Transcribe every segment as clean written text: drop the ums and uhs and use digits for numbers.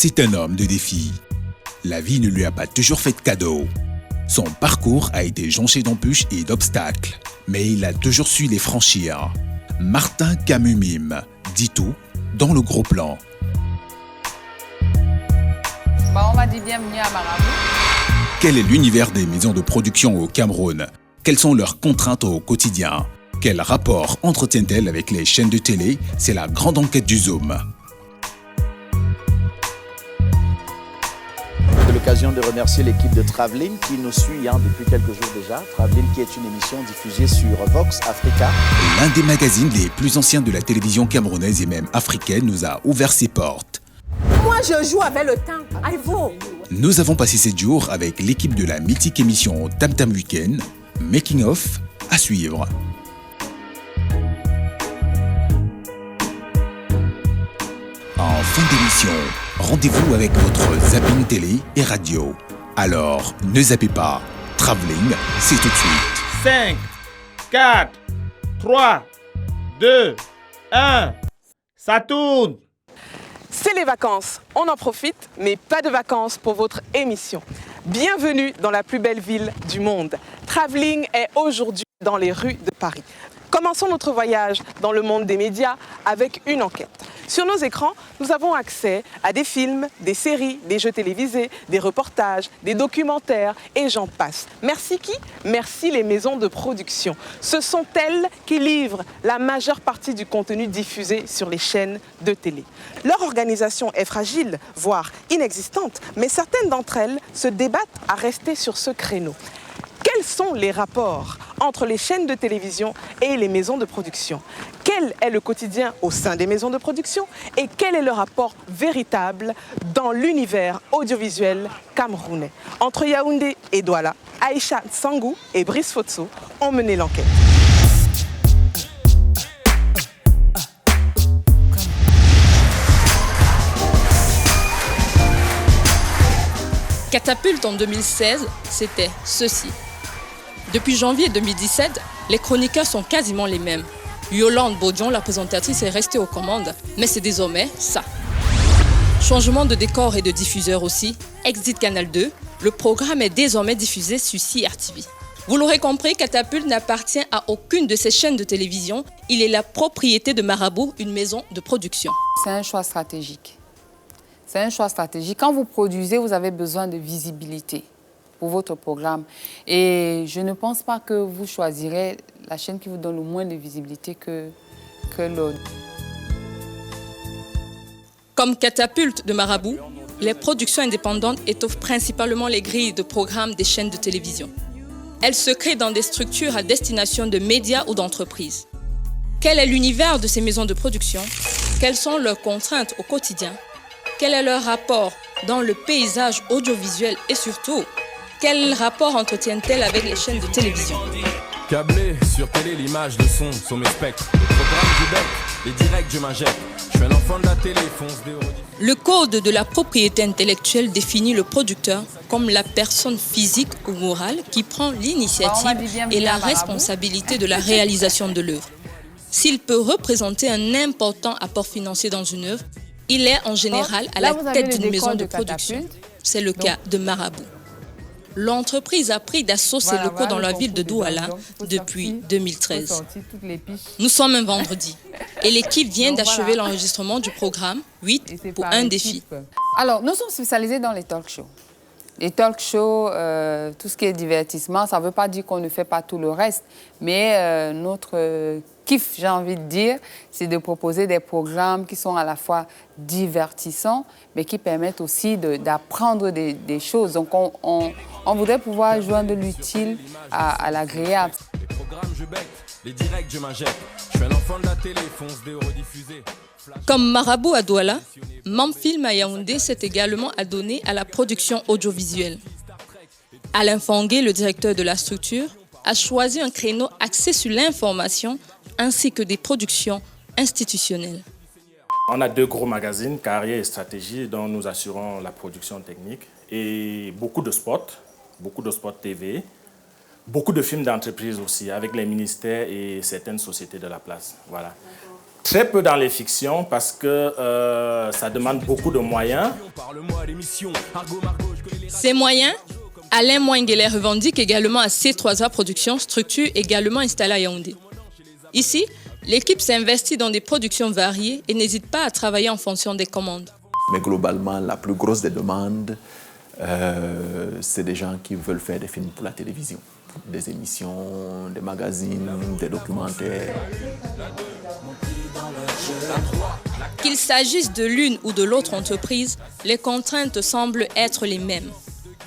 C'est un homme de défi. La vie ne lui a pas toujours fait de cadeaux. Son parcours a été jonché d'embûches et d'obstacles, mais il a toujours su les franchir. Martin Kamumim dit tout dans le gros plan. On va dire bienvenue à Marabout. Quel est l'univers des maisons de production au Cameroun? Quelles sont leurs contraintes au quotidien? Quel rapport entretiennent-elles avec les chaînes de télé? C'est la grande enquête du Zoom. J'ai l'occasion de remercier l'équipe de Travelling qui nous suit depuis quelques jours déjà. Travelling qui est une émission diffusée sur Vox Africa. L'un des magazines les plus anciens de la télévision camerounaise et même africaine nous a ouvert ses portes. Moi, je joue avec le temps. Allez-vous. Nous avons passé 7 jours avec l'équipe de la mythique émission Tam Tam Weekend, Making of, à suivre. En fin d'émission, rendez-vous avec votre zapping télé et radio. Alors, ne zappez pas. Travelling, c'est tout de suite. 5, 4, 3, 2, 1, ça tourne! C'est les vacances, on en profite, mais pas de vacances pour votre émission. Bienvenue dans la plus belle ville du monde. Travelling est aujourd'hui dans les rues de Paris. Commençons notre voyage dans le monde des médias avec une enquête. Sur nos écrans, nous avons accès à des films, des séries, des jeux télévisés, des reportages, des documentaires et j'en passe. Merci qui? Merci les maisons de production. Ce sont elles qui livrent la majeure partie du contenu diffusé sur les chaînes de télé. Leur organisation est fragile, voire inexistante, mais certaines d'entre elles se débattent à rester sur ce créneau. Quels sont les rapports entre les chaînes de télévision et les maisons de production? Quel est le quotidien au sein des maisons de production? Et quel est le rapport véritable dans l'univers audiovisuel camerounais? Entre Yaoundé et Douala, Aïcha Sangou et Brice Fotso ont mené l'enquête. Catapulte en 2016, c'était ceci. Depuis janvier 2017, les chroniqueurs sont quasiment les mêmes. Yolande Bodion, la présentatrice, est restée aux commandes, mais c'est désormais ça. Changement de décor et de diffuseur aussi. Exit Canal 2, le programme est désormais diffusé sur CRTV. Vous l'aurez compris, Catapulte n'appartient à aucune de ces chaînes de télévision. Il est la propriété de Marabout, une maison de production. C'est un choix stratégique. C'est un choix stratégique. Quand vous produisez, vous avez besoin de visibilité pour votre programme. Et je ne pense pas que vous choisirez la chaîne qui vous donne le moins de visibilité que l'autre. Comme Catapulte de Marabout, les productions indépendantes étoffent principalement les grilles de programmes des chaînes de télévision. Elles se créent dans des structures à destination de médias ou d'entreprises. Quel est l'univers de ces maisons de production? Quelles sont leurs contraintes au quotidien? Quel est leur rapport dans le paysage audiovisuel et surtout, quel rapport entretiennent-elles avec les chaînes de télévision? Câblé sur télé, l'image, le son sont mes spectres. Le programme du bec, les directs, je m'injecte. Je suis un enfant de la télé, fonce des... Le code de la propriété intellectuelle définit le producteur comme la personne physique ou morale qui prend l'initiative et la responsabilité de la réalisation de l'œuvre. S'il peut représenter un important apport financier dans une œuvre, il est en général à la tête d'une maison de production. C'est le cas de Marabout. L'entreprise a pris d'assaut ses locaux dans la ville de Douala depuis 2013. Nous sommes un vendredi et l'équipe vient d'achever l'enregistrement du programme 8 pour un défi. Alors, nous sommes spécialisés dans les talk shows. Les talk shows, tout ce qui est divertissement, ça ne veut pas dire qu'on ne fait pas tout le reste, mais notre kiff, j'ai envie de dire, c'est de proposer des programmes qui sont à la fois divertissants, mais qui permettent aussi d'apprendre des choses. Donc, on voudrait pouvoir joindre l'utile à l'agréable. Les programmes, je bec, les directs, je m'injecte. Je suis un enfant de la télé, fonce des rediffusés. Comme Marabout à Douala, Mamfilm à Yaoundé s'est également adonné à la production audiovisuelle. Alain Fangué, le directeur de la structure, a choisi un créneau axé sur l'information ainsi que des productions institutionnelles. On a 2 gros magazines, Carrière et Stratégie, dont nous assurons la production technique. Et beaucoup de spots TV, beaucoup de films d'entreprise aussi, avec les ministères et certaines sociétés de la place. Voilà. Très peu dans les fictions parce que ça demande beaucoup de moyens. Ces moyens, Alain Mwenge les revendique également à C3A Productions, structure également installée à Yaoundé. Ici, l'équipe s'investit dans des productions variées et n'hésite pas à travailler en fonction des commandes. Mais globalement, la plus grosse des demandes, c'est des gens qui veulent faire des films pour la télévision. Des émissions, des magazines, des documentaires. Qu'il s'agisse de l'une ou de l'autre entreprise, les contraintes semblent être les mêmes.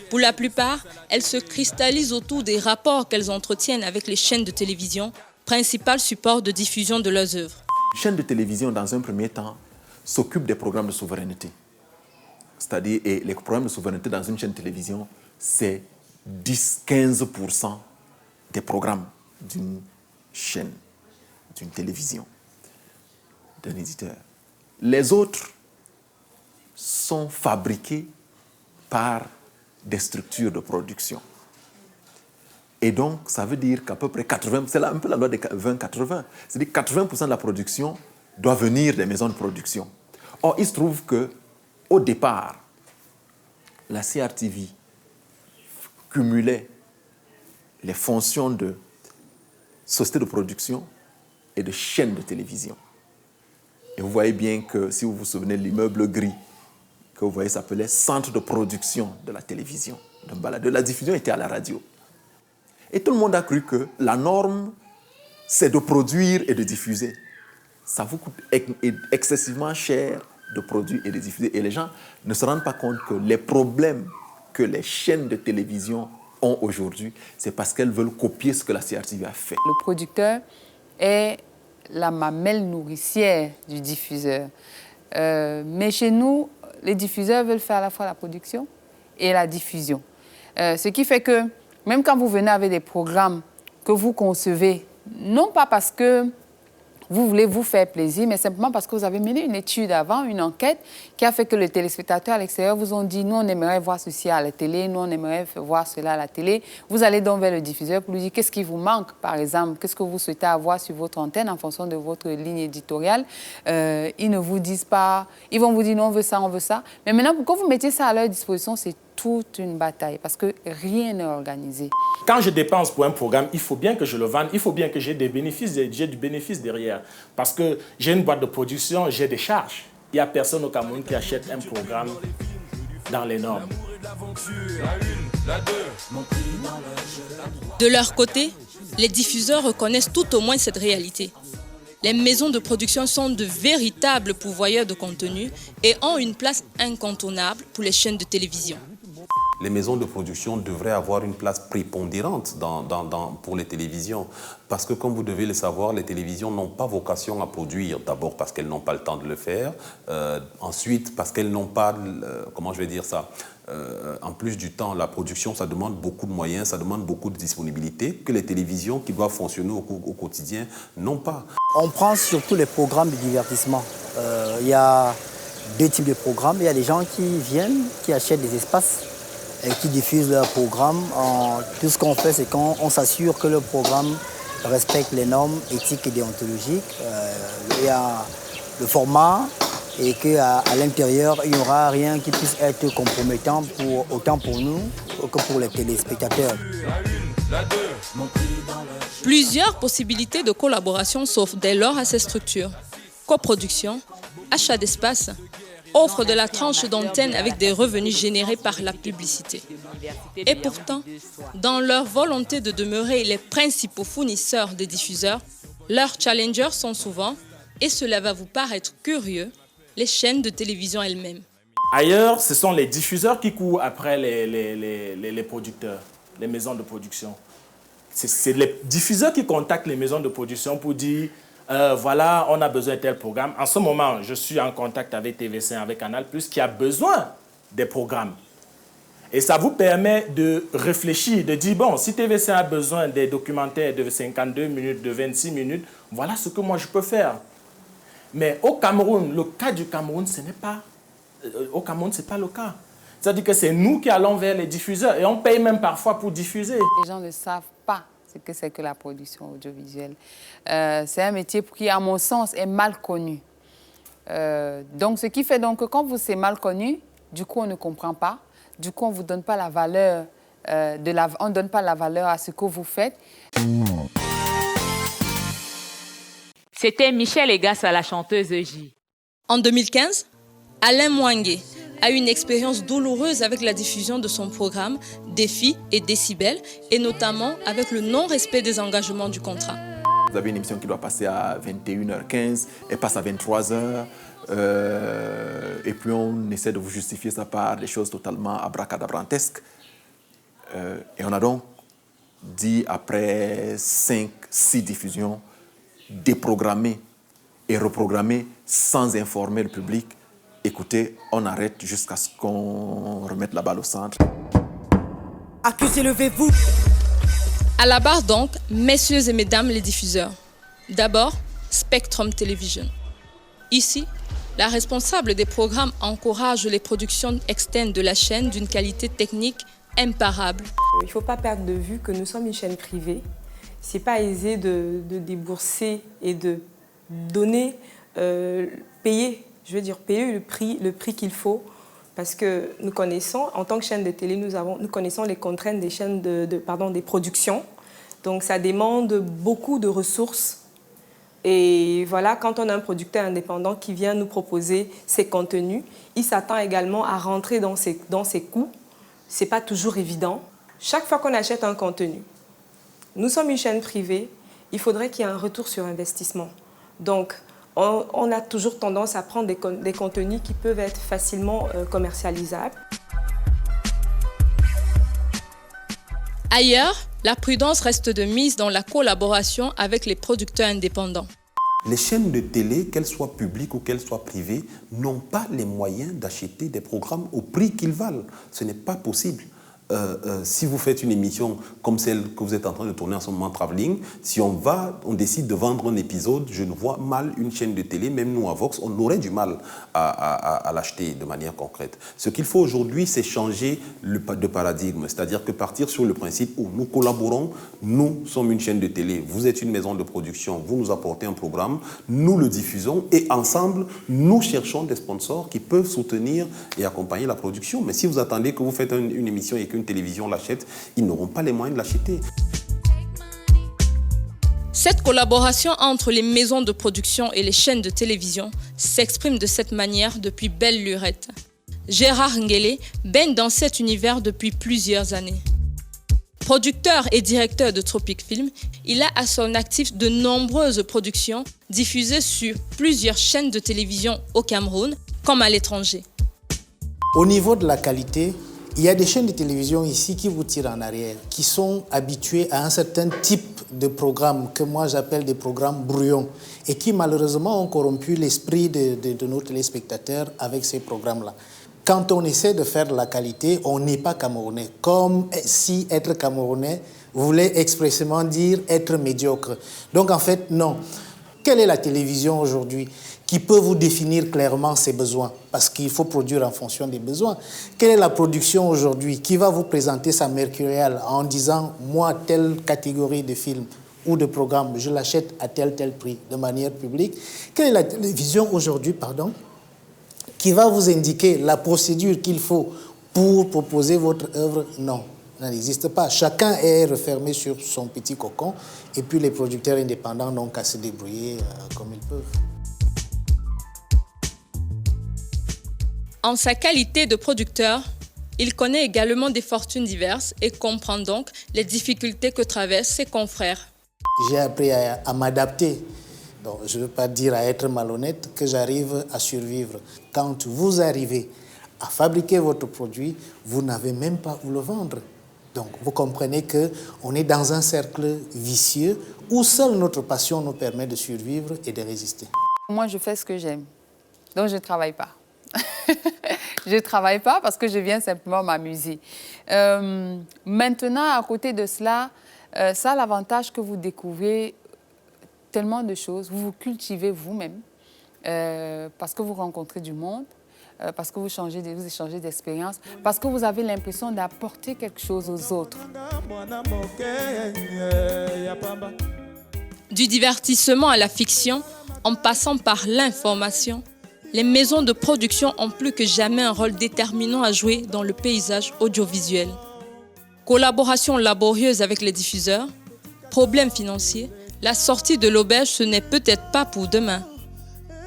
Pour la plupart, elles se cristallisent autour des rapports qu'elles entretiennent avec les chaînes de télévision, principal support de diffusion de leurs œuvres. Une chaîne de télévision, dans un premier temps, s'occupe des programmes de souveraineté. C'est-à-dire, et les programmes de souveraineté dans une chaîne de télévision, c'est 10-15% des programmes d'une chaîne, d'une télévision, d'un éditeur. Les autres sont fabriqués par des structures de production. Et donc, ça veut dire qu'à peu près 80%, c'est là un peu la loi des 20-80, c'est-à-dire 80% de la production doit venir des maisons de production. Or, il se trouve qu'au départ, la CRTV cumulait les fonctions de société de production et de chaîne de télévision. Et vous voyez bien que, si vous vous souvenez, l'immeuble gris, que vous voyez s'appelait Centre de production de la télévision, d'un balado. La diffusion était à la radio. Et tout le monde a cru que la norme, c'est de produire et de diffuser. Ça vous coûte excessivement cher de produire et de diffuser. Et les gens ne se rendent pas compte que les problèmes que les chaînes de télévision ont aujourd'hui, c'est parce qu'elles veulent copier ce que la CRTV a fait. Le producteur est la mamelle nourricière du diffuseur. Mais chez nous, les diffuseurs veulent faire à la fois la production et la diffusion. Ce qui fait que même quand vous venez avec des programmes que vous concevez, non pas parce que vous voulez vous faire plaisir, mais simplement parce que vous avez mené une étude avant, une enquête, qui a fait que les téléspectateurs à l'extérieur vous ont dit « Nous, on aimerait voir ceci à la télé, nous, on aimerait voir cela à la télé ». Vous allez donc vers le diffuseur pour lui dire qu'est-ce qui vous manque, par exemple, qu'est-ce que vous souhaitez avoir sur votre antenne en fonction de votre ligne éditoriale. Ils ne vous disent pas, ils vont vous dire « Non, on veut ça, on veut ça ». Mais maintenant, pour que vous mettiez ça à leur disposition, c'est toute une bataille parce que rien n'est organisé. Quand je dépense pour un programme, il faut bien que je le vende, il faut bien que j'ai des bénéfices, j'ai du bénéfice derrière. Parce que j'ai une boîte de production, j'ai des charges. Il n'y a personne au Cameroun qui achète un programme dans les normes. De leur côté, les diffuseurs reconnaissent tout au moins cette réalité. Les maisons de production sont de véritables pourvoyeurs de contenu et ont une place incontournable pour les chaînes de télévision. Les maisons de production devraient avoir une place prépondérante pour les télévisions. Parce que, comme vous devez le savoir, les télévisions n'ont pas vocation à produire. D'abord parce qu'elles n'ont pas le temps de le faire. Ensuite, parce qu'elles n'ont pas, comment je vais dire ça, en plus du temps, la production, ça demande beaucoup de moyens, ça demande beaucoup de disponibilité que les télévisions qui doivent fonctionner au quotidien n'ont pas. On prend surtout les programmes de divertissement. Il y a deux types de programmes. Il y a des gens qui viennent, qui achètent des espaces et qui diffusent leurs programmes. Tout ce qu'on fait, c'est qu'on s'assure que le programme respecte les normes éthiques et déontologiques. Il y a le format et qu'à l'intérieur, il n'y aura rien qui puisse être compromettant autant pour nous que pour les téléspectateurs. Plusieurs possibilités de collaboration s'offrent dès lors à ces structures. Coproduction, achat d'espace, offre de la tranche d'antenne avec des revenus générés par la publicité. Et pourtant, dans leur volonté de demeurer les principaux fournisseurs des diffuseurs, leurs challengers sont souvent, et cela va vous paraître curieux, les chaînes de télévision elles-mêmes. Ailleurs, ce sont les diffuseurs qui courent après les producteurs, les maisons de production. C'est les diffuseurs qui contactent les maisons de production pour dire voilà, on a besoin de tel programme. En ce moment, je suis en contact avec TV5, avec Canal+, qui a besoin des programmes. Et ça vous permet de réfléchir, de dire, bon, si TV5 a besoin des documentaires de 52 minutes, de 26 minutes, voilà ce que moi je peux faire. Mais au Cameroun, le cas du Cameroun, ce n'est pas... Au Cameroun, ce n'est pas le cas. C'est-à-dire que c'est nous qui allons vers les diffuseurs et on paye même parfois pour diffuser. Les gens ne savent pas ce que c'est que la production audiovisuelle. C'est un métier qui, à mon sens, est mal connu. Donc, ce qui fait donc que quand c'est mal connu, du coup, on ne comprend pas. Du coup, on ne vous donne pas la valeur, on ne donne pas la valeur à ce que vous faites. C'était Michel Egas à la chanteuse J. En 2015, Alain Mouangué a eu une expérience douloureuse avec la diffusion de son programme Défi et Décibel, et notamment avec le non-respect des engagements du contrat. Vous avez une émission qui doit passer à 21h15, elle passe à 23h, et puis on essaie de vous justifier ça par des choses totalement abracadabrantesques. Et on a donc dit, après 5-6 diffusions, déprogrammer et reprogrammer sans informer le public. Écoutez, on arrête jusqu'à ce qu'on remette la balle au centre. Accusez, levez-vous. À la barre donc, messieurs et mesdames les diffuseurs. D'abord, Spectrum Television. Ici, la responsable des programmes encourage les productions externes de la chaîne d'une qualité technique imparable. Il ne faut pas perdre de vue que nous sommes une chaîne privée. Ce n'est pas aisé de débourser et de donner, payer le prix qu'il faut, parce que nous connaissons, en tant que chaîne de télé, nous connaissons les contraintes des chaînes des productions. Donc ça demande beaucoup de ressources. Et voilà, quand on a un producteur indépendant qui vient nous proposer ses contenus, il s'attend également à rentrer dans ses coûts. Ce n'est pas toujours évident. Chaque fois qu'on achète un contenu, nous sommes une chaîne privée, il faudrait qu'il y ait un retour sur investissement. Donc, on a toujours tendance à prendre des contenus qui peuvent être facilement commercialisables. Ailleurs, la prudence reste de mise dans la collaboration avec les producteurs indépendants. Les chaînes de télé, qu'elles soient publiques ou qu'elles soient privées, n'ont pas les moyens d'acheter des programmes au prix qu'ils valent. Ce n'est pas possible. Si vous faites une émission comme celle que vous êtes en train de tourner en ce moment, Travelling, si on décide de vendre un épisode, je ne vois mal une chaîne de télé, même nous à Vox, on aurait du mal à l'acheter de manière concrète. Ce qu'il faut aujourd'hui, c'est changer de paradigme, c'est-à-dire que partir sur le principe où nous collaborons, nous sommes une chaîne de télé, vous êtes une maison de production, vous nous apportez un programme, nous le diffusons et ensemble, nous cherchons des sponsors qui peuvent soutenir et accompagner la production. Mais si vous attendez que vous faites une émission et qu'une télévision l'achète, ils n'auront pas les moyens de l'acheter. Cette collaboration entre les maisons de production et les chaînes de télévision s'exprime de cette manière depuis belle lurette. Gérard Nguélé baigne dans cet univers depuis plusieurs années. Producteur et directeur de Tropic Film, il a à son actif de nombreuses productions diffusées sur plusieurs chaînes de télévision au Cameroun comme à l'étranger. Au niveau de la qualité, il y a des chaînes de télévision ici qui vous tirent en arrière, qui sont habituées à un certain type de programme que moi j'appelle des programmes brouillons et qui malheureusement ont corrompu l'esprit de nos téléspectateurs avec ces programmes-là. Quand on essaie de faire de la qualité, on n'est pas camerounais. Comme si être camerounais voulait expressément dire être médiocre. Donc en fait, non. Quelle est la télévision aujourd'hui qui peut vous définir clairement ses besoins? Parce qu'il faut produire en fonction des besoins. Quelle est la production aujourd'hui qui va vous présenter sa mercuriale en disant « moi, telle catégorie de films ou de programmes, je l'achète à tel prix de manière publique ». Quelle est la télévision aujourd'hui, qui va vous indiquer la procédure qu'il faut pour proposer votre œuvre? Non, ça n'existe pas. Chacun est refermé sur son petit cocon et puis les producteurs indépendants n'ont qu'à se débrouiller comme ils peuvent. En sa qualité de producteur, il connaît également des fortunes diverses et comprend donc les difficultés que traversent ses confrères. J'ai appris à m'adapter. Donc, je ne veux pas dire à être malhonnête, que j'arrive à survivre. Quand vous arrivez à fabriquer votre produit, vous n'avez même pas où le vendre. Donc, vous comprenez qu'on est dans un cercle vicieux où seule notre passion nous permet de survivre et de résister. Moi, je fais ce que j'aime. Donc, je ne travaille pas. Je ne travaille pas parce que je viens simplement m'amuser. Maintenant, à côté de cela, ça a l'avantage que vous découvrez tellement de choses. Vous vous cultivez vous-même parce que vous rencontrez du monde. parce que vous échangez d'expérience, parce que vous avez l'impression d'apporter quelque chose aux autres. Du divertissement à la fiction, en passant par l'information, les maisons de production ont plus que jamais un rôle déterminant à jouer dans le paysage audiovisuel. Collaboration laborieuse avec les diffuseurs, problèmes financiers, la sortie de l'auberge, ce n'est peut-être pas pour demain.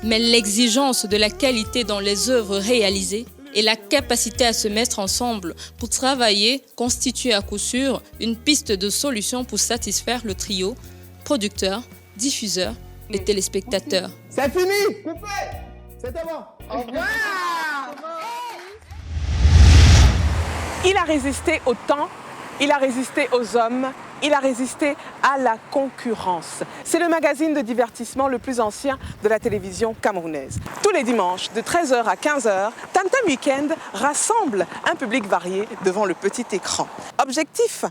Mais l'exigence de la qualité dans les œuvres réalisées et la capacité à se mettre ensemble pour travailler constituent à coup sûr une piste de solution pour satisfaire le trio producteurs, diffuseurs et téléspectateurs. C'est fini! Coupé! C'était bon! Au revoir! Il a résisté au temps, il a résisté aux hommes, il a résisté à la concurrence. C'est le magazine de divertissement le plus ancien de la télévision camerounaise. Tous les dimanches, de 13h à 15h, Tam Tam Weekend rassemble un public varié devant le petit écran. Objectif ?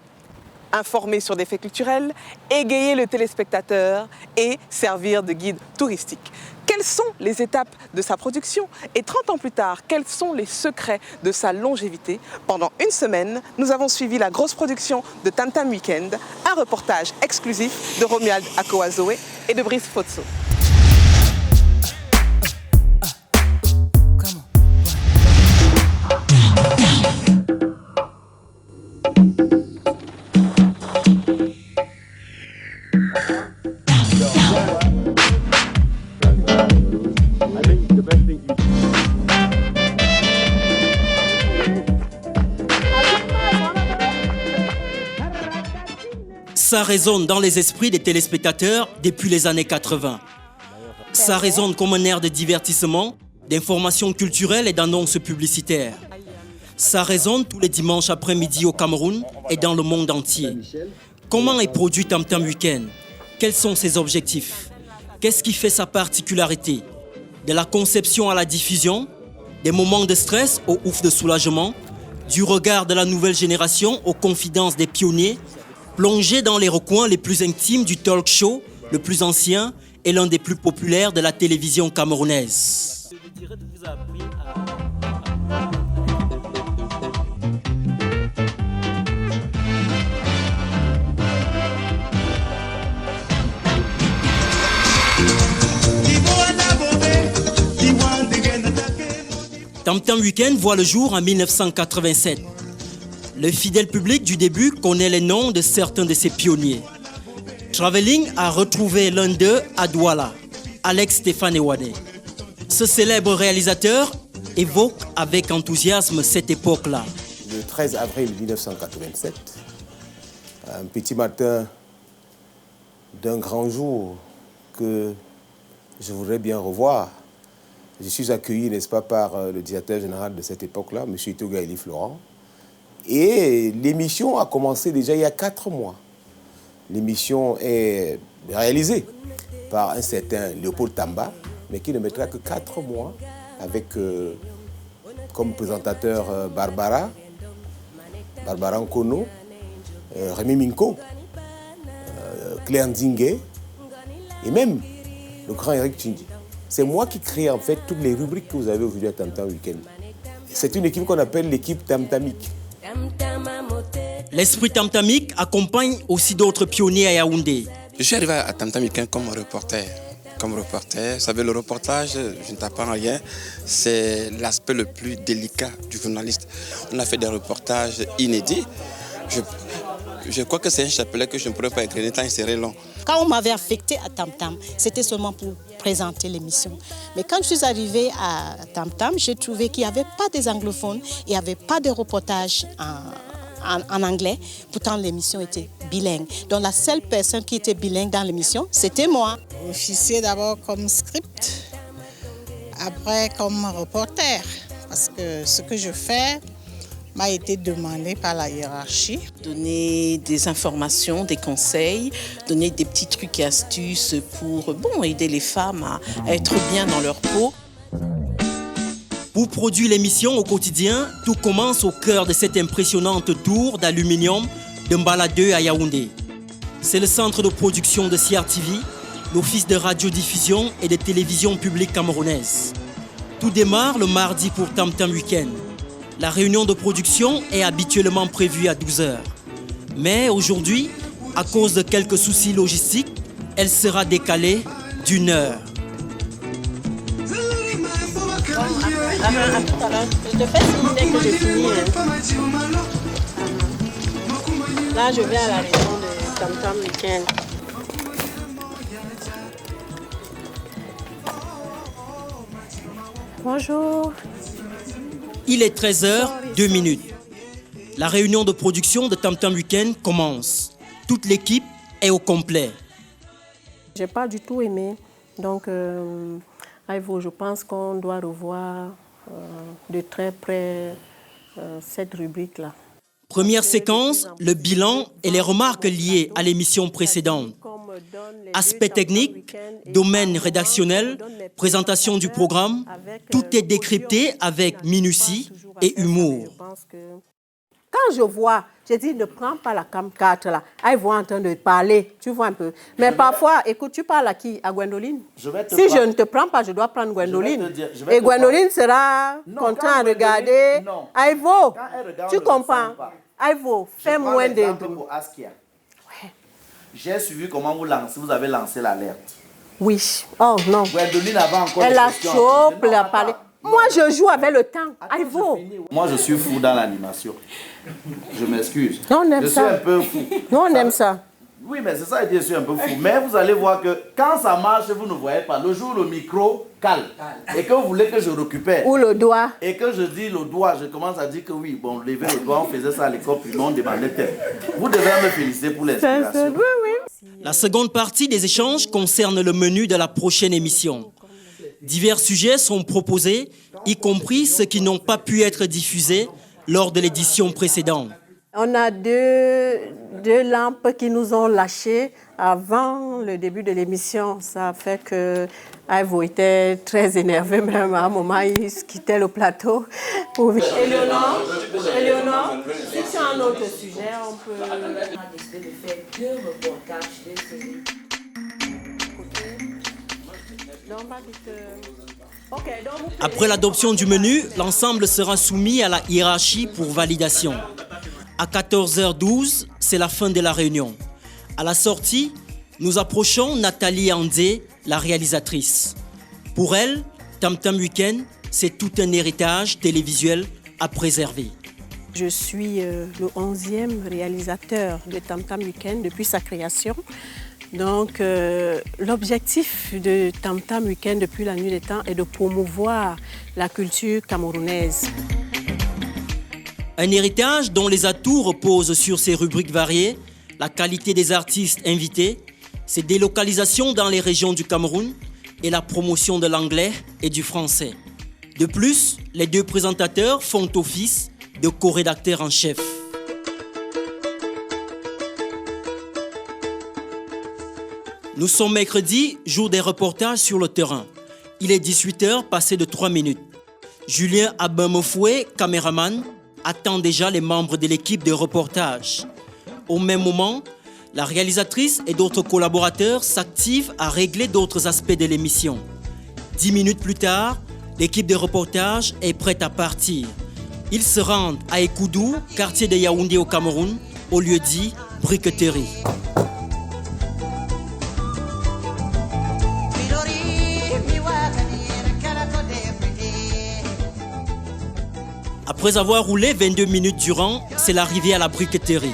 Informer sur des faits culturels, égayer le téléspectateur et servir de guide touristique. Quelles sont les étapes de sa production et 30 ans plus tard, quels sont les secrets de sa longévité? Pendant une semaine, nous avons suivi la grosse production de Tam Tam Weekend, un reportage exclusif de Romuald Akoazoé et de Brice Fotso. Ça résonne dans les esprits des téléspectateurs depuis les années 80. Ça résonne comme un air de divertissement, d'information culturelle et d'annonces publicitaires. Ça résonne tous les dimanches après-midi au Cameroun et dans le monde entier. Comment est produit Tam Tam Weekend? Quels sont ses objectifs? Qu'est-ce qui fait sa particularité? De la conception à la diffusion, des moments de stress au ouf de soulagement, du regard de la nouvelle génération aux confidences des pionniers, plongé dans les recoins les plus intimes du talk show, le plus ancien et l'un des plus populaires de la télévision camerounaise. Tam Tam Weekend voit le jour en 1987. Le fidèle public du début connaît les noms de certains de ses pionniers. Travelling a retrouvé l'un d'eux à Douala, Alex Stéphane Ewane. Ce célèbre réalisateur évoque avec enthousiasme cette époque-là. Le 13 avril 1987, un petit matin d'un grand jour que je voudrais bien revoir, je suis accueilli, n'est-ce pas, par le directeur général de cette époque-là, M. Itoga Eli Florent. Et l'émission a commencé déjà il y a 4 mois. L'émission est réalisée par un certain Léopold Tamba, mais qui ne mettra que 4 mois avec comme présentateur Barbara Nkono, Rémi Minko, Claire Nzingue et même le grand Eric Tchindi. C'est moi qui crée en fait toutes les rubriques que vous avez aujourd'hui à Tam Tam Weekend. C'est une équipe qu'on appelle l'équipe tamtamique. L'esprit tamtamique accompagne aussi d'autres pionniers à Yaoundé. Je suis arrivé à Tam Tam Weekend comme reporter. Vous savez, le reportage, je ne t'apprends rien, c'est l'aspect le plus délicat du journaliste. On a fait des reportages inédits. Je crois que c'est un chapelet que je ne pourrais pas écrire, tant il serait long. Quand on m'avait affecté à Tam Tam, c'était seulement pour présenter l'émission. Mais quand je suis arrivée à Tam Tam, j'ai trouvé qu'il n'y avait pas des anglophones, il n'y avait pas de reportage en anglais. Pourtant, l'émission était bilingue. Donc la seule personne qui était bilingue dans l'émission, c'était moi. Officier d'abord comme script, après comme reporter. Parce que ce que je fais m'a été demandé par la hiérarchie. Donner des informations, des conseils, donner des petits trucs et astuces pour aider les femmes à être bien dans leur peau. Pour produire l'émission au quotidien, tout commence au cœur de cette impressionnante tour d'aluminium de Mbala 2 à Yaoundé. C'est le centre de production de CRTV, l'office de radiodiffusion et de télévision publique camerounaise. Tout démarre le mardi pour Tam Tam Weekend. La réunion de production est habituellement prévue à 12h. Mais aujourd'hui, à cause de quelques soucis logistiques, elle sera décalée d'1 heure. À tout à l'heure. Je te fais signe dès que je finis. Là, je vais à la réunion de Tam Tam Weekend. Bonjour. Il est 13h02. La réunion de production de Tam Tam Weekend commence. Toute l'équipe est au complet. Je n'ai pas du tout aimé. Donc, Ivo, je pense qu'on doit revoir de très près cette rubrique-là. Première séquence, le bilan et les remarques liées à l'émission précédente. Aspect technique, domaine rédactionnel, présentation du programme, tout est décrypté avec minutie et humour. Quand je vois, je dis ne prends pas la cam 4 là. Ils vont en train de parler, tu vois un peu. Mais parfois, écoute, tu parles à qui? À Gwendoline? Si je ne te prends pas, je dois prendre Gwendoline. Et Gwendoline sera contente de regarder. Ivo, tu comprends? Ivo, fais moins de... J'ai suivi comment vous avez lancé l'alerte. Oui. Oh non. Gwendoline avait encore elle a chaud pour parler. Moi, je joue avec le temps. Ivo. Moi, je suis fou dans l'animation. Je m'excuse. Non, on aime ça. Je suis un peu fou. Non, on aime ça. Oui, mais c'est ça, je suis un peu fou. Mais vous allez voir que quand ça marche, vous ne voyez pas. Le jour où le micro cale et que vous voulez que je récupère. Ou le doigt. Et que je dis le doigt, je commence à dire que oui, bon, lever le doigt, on faisait ça à l'école, puis on demandait tel. Vous devez me féliciter pour l'inspiration. Oui, oui. La seconde partie des échanges concerne le menu de la prochaine émission. Divers sujets sont proposés, y compris ceux qui n'ont pas pu être diffusés lors de l'édition précédente. On a deux lampes qui nous ont lâchés avant le début de l'émission. Ça fait que Ivo était très énervé même. À un moment, il quittait le plateau. Éléonore, si tu as un autre sujet, on peut... On a décidé de faire 2 reportages. Après l'adoption du menu, l'ensemble sera soumis à la hiérarchie pour validation. À 14h12, c'est la fin de la réunion. À la sortie, nous approchons Nathalie Andé, la réalisatrice. Pour elle, Tam Tam Weekend, c'est tout un héritage télévisuel à préserver. Je suis le 11e réalisateur de Tam Tam Weekend depuis sa création. Donc, l'objectif de Tam Tam Weekend depuis la nuit des temps est de promouvoir la culture camerounaise. Un héritage dont les atouts reposent sur ses rubriques variées, la qualité des artistes invités, ses délocalisations dans les régions du Cameroun et la promotion de l'anglais et du français. De plus, les 2 présentateurs font office de co-rédacteurs en chef. Nous sommes mercredi, jour des reportages sur le terrain. Il est 18h, passé de 3 minutes. Julien Abamofoué, caméraman, attend déjà les membres de l'équipe de reportage. Au même moment, la réalisatrice et d'autres collaborateurs s'activent à régler d'autres aspects de l'émission. 10 minutes plus tard, l'équipe de reportage est prête à partir. Ils se rendent à Ekoudou, quartier de Yaoundé au Cameroun, au lieu dit Briqueterie. Après avoir roulé 22 minutes durant, c'est l'arrivée à la briqueterie.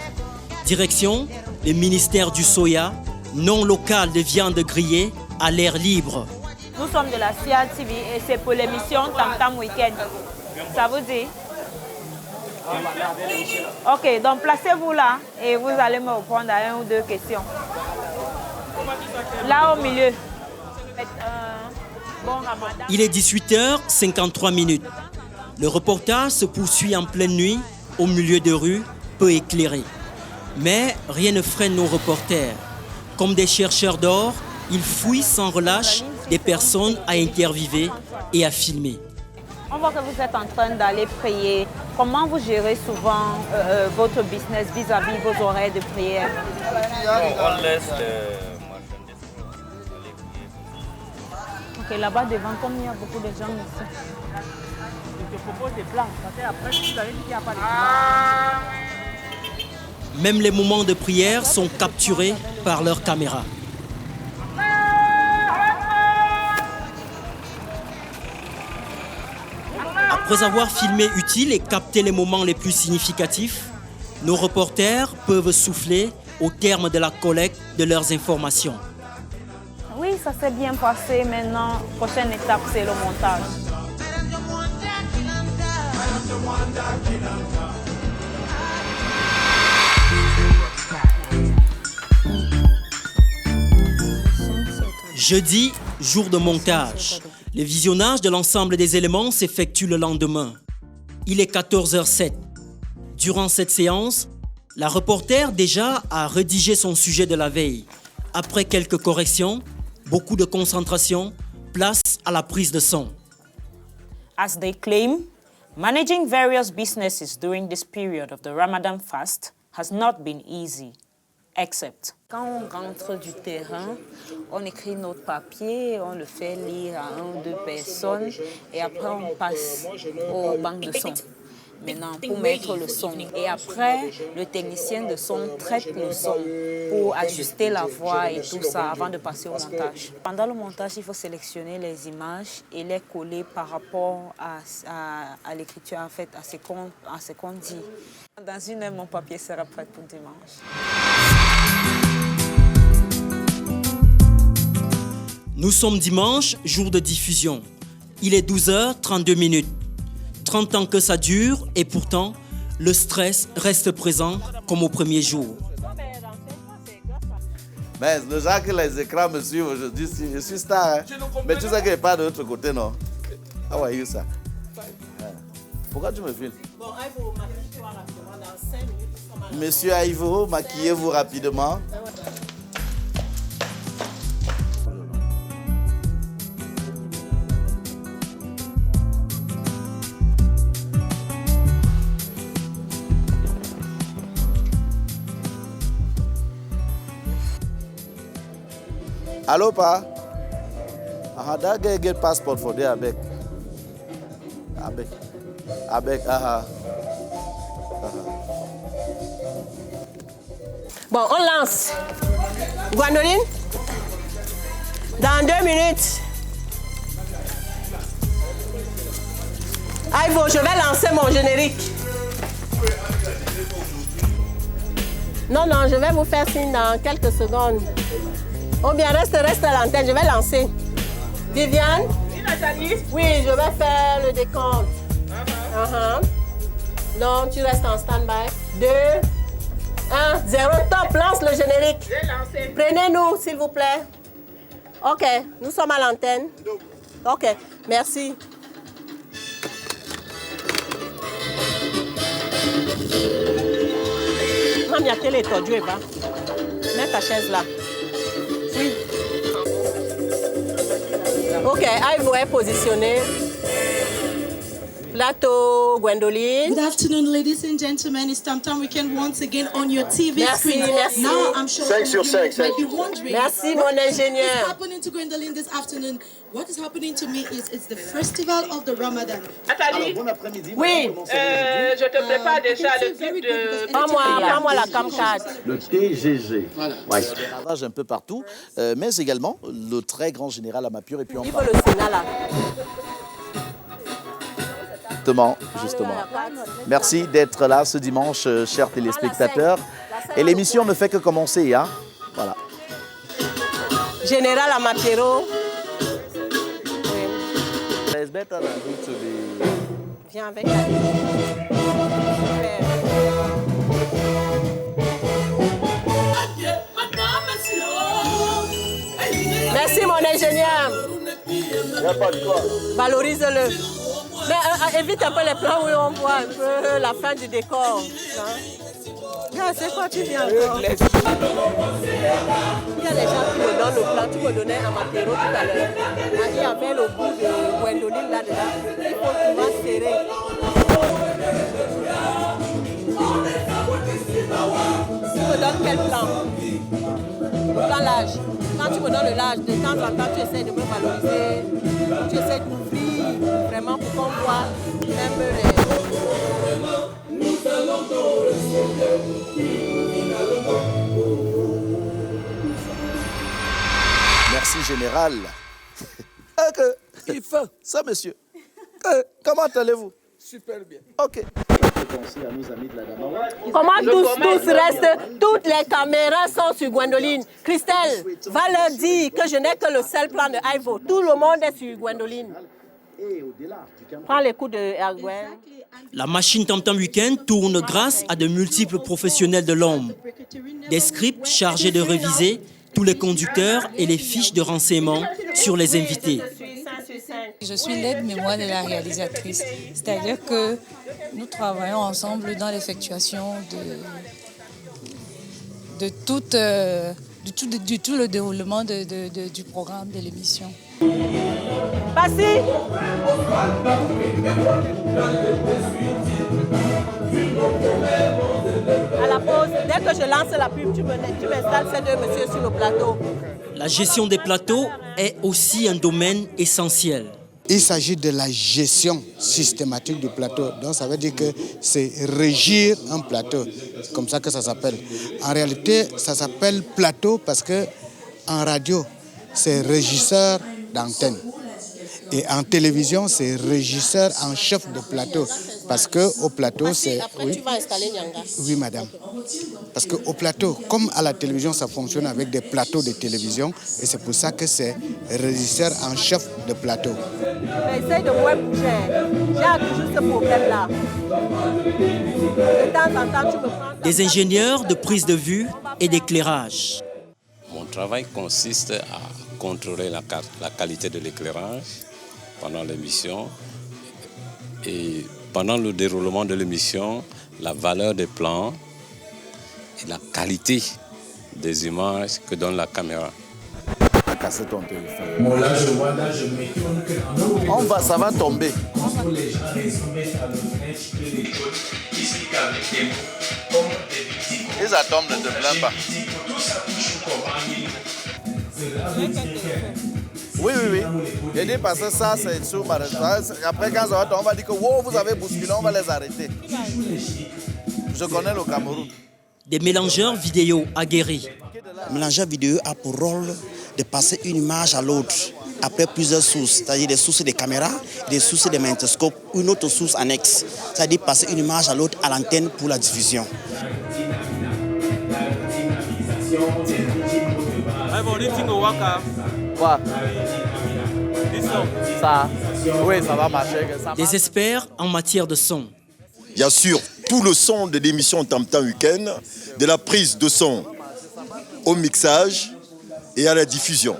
Direction, le ministère du soya, non local de viande grillée, à l'air libre. Nous sommes de la CIA TV et c'est pour l'émission Tam Tam Weekend. Ça vous dit? Ok, donc placez-vous là et vous allez me répondre à 1 ou 2 questions. Là au milieu. Bon Ramadan. Il est 18h53. Le reportage se poursuit en pleine nuit, au milieu de rues peu éclairées. Mais rien ne freine nos reporters. Comme des chercheurs d'or, ils fouillent sans relâche des personnes à interviewer et à filmer. On voit que vous êtes en train d'aller prier. Comment vous gérez souvent votre business vis-à-vis vos horaires de prière? On laisse les marchandises aller prier. Ok, Ok, là-bas devant, comme il y a beaucoup de gens ici. Je te propose des plans, parce qu'après, si vous avez dit qu'il n'y a pas de plans. Même les moments de prière sont capturés par leurs caméras. Après avoir filmé utile et capté les moments les plus significatifs, nos reporters peuvent souffler au terme de la collecte de leurs informations. Oui, ça s'est bien passé. Maintenant, prochaine étape, c'est le montage. Jeudi, jour de montage. Le visionnage de l'ensemble des éléments s'effectue le lendemain. Il est 14h07. Durant cette séance, la reporter déjà a rédigé son sujet de la veille. Après quelques corrections, beaucoup de concentration, place à la prise de son. As they claim, managing various businesses during this period of the Ramadan fast has not been easy, except. Quand on rentre du terrain, on écrit notre papier, on le fait lire à 1 ou 2 personnes et après on passe au banc de son. Maintenant, pour mettre le son. Et après, le technicien de son traite le son pour ajuster la voix et tout ça avant de passer au montage. Pendant le montage, il faut sélectionner les images et les coller par rapport à l'écriture, en fait, à ce qu'on dit. Dans une heure, mon papier sera prêt pour dimanche. Nous sommes dimanche, jour de diffusion. Il est 12h32. 30 ans que ça dure et pourtant, le stress reste présent comme au premier jour. Mais le genre que les écrans me suivent aujourd'hui, je suis star. Hein? Mais tu sais qu'il n'est pas de l'autre côté, non? Ah ouais, il ça. Pourquoi tu me filmes? Bon, Ivo, maquille-toi rapidement dans 5 minutes. Monsieur Ivo, maquillez-vous rapidement. Allô, pa? That guy get passport for there, Abek. Bon, on lance. Gwendoline, dans 2 minutes. Ivo, je vais lancer mon générique. Non, je vais vous faire signe dans quelques secondes. Oh bien, reste à l'antenne, je vais lancer. Viviane? Oui, je vais faire le décompte. Non, tu restes en stand-by. 2, 1, 0, top, lance le générique. Prenez-nous, s'il vous plaît. OK, nous sommes à l'antenne. OK, merci. Mamia, quel est ton Dieu, va? Mets ta chaise là. Oui. OK, Ivo est positionné. Plateau, Gwendoline. Good afternoon, ladies and gentlemen. It's Tam Weekend once again on your TV screen. Merci. Now I'm sure you might be wondering. Merci, mon ingénieur. What is happening to Gwendoline this afternoon? What is happening to me is it's the festival of the Ramadan. Nathalie, bon après-midi. Oui. Je te prépare déjà le type de... Prends-moi la camcade. Le TGG. Voilà. Ouais. Un peu partout, mais également le très grand général Amapur. Et puis on parle. Le Sénat là. Justement. Merci d'être là ce dimanche, chers téléspectateurs. Et l'émission ne fait que commencer, hein. Voilà. Général Amapero. Viens avec. Merci mon ingénieur. Valorise-le. Mais évite un peu les plans où on voit un peu la fin du décor. C'est quoi tu viens encore? Il y a des gens qui me donnent le plan, tu me donnais un Amapero tout à l'heure. Il y avait le bout de Gwendoline là-dedans. Il faut pouvoir serrer. Tu me donnes quel plan? Le plan large. Quand tu me donnes le large. De temps en temps, tu essaies de me valoriser. Tu essaies de m'ouvrir vraiment pour qu'on voit même les... Merci, général. Il faut. Ça, monsieur. Comment allez-vous? Super bien. OK. Comment tous restent? Toutes les caméras sont sur Gwendoline. Christelle, va leur dire que je n'ai que le seul plan de Ivo. Tout le monde est sur Gwendoline. Prends les coups de Gwen. La machine Tam Tam Weekend tourne grâce à de multiples professionnels de l'ombre. Des scripts chargés de réviser tous les conducteurs et les fiches de renseignement sur les invités. Je suis l'aide-mémoire de la réalisatrice, c'est-à-dire que nous travaillons ensemble dans l'effectuation de tout le déroulement du programme de l'émission. Passy. À la pause, dès que je lance la pub, tu m'installes ces deux messieurs sur le plateau. La gestion des plateaux est aussi un domaine essentiel. Il s'agit de la gestion systématique du plateau. Donc ça veut dire que c'est régir un plateau. C'est comme ça que ça s'appelle. En réalité, ça s'appelle plateau parce que en radio, c'est régisseur d'antenne. Et en télévision, c'est régisseur en chef de plateau. Parce qu'au plateau, c'est... Après, tu vas installer Nyanga. Oui, madame. Parce qu'au plateau, comme à la télévision, ça fonctionne avec des plateaux de télévision. Et c'est pour ça que c'est régisseur en chef de plateau. Mais essaye de moins bouger. J'ai toujours ce problème-là. De temps en temps, tu me prends... Des ingénieurs de prise de vue et d'éclairage. Mon travail consiste à contrôler la qualité de l'éclairage pendant l'émission et pendant le déroulement de l'émission, la valeur des plans et la qualité des images que donne la caméra. Casser ton téléphone. Bon, là, je vois, là, je m'étonne que dans nos... Ça va tomber. Quand les gens résumés à l'ouvrage de l'école, ils expliquent avec des mots comme des petits mots. Les atomes ne te plains pas. Tout ça touche comment il Oui. J'ai dit parce que ça, c'est sur ma restauration. Après, quand ça va tomber, on va dire que wow, vous avez bousculé, on va les arrêter. Je connais le Cameroun. Des mélangeurs vidéo aguerris. Le mélangeur vidéo a pour rôle de passer une image à l'autre après plusieurs sources, c'est-à-dire des sources de caméra, des sources de magnétoscope, une autre source annexe, c'est-à-dire passer une image à l'autre à l'antenne pour la diffusion. Ça, oui, ça va marcher. Des experts en matière de son. Il y a sur tout le son de l'émission Tam Tam Weekend, de la prise de son au mixage et à la diffusion.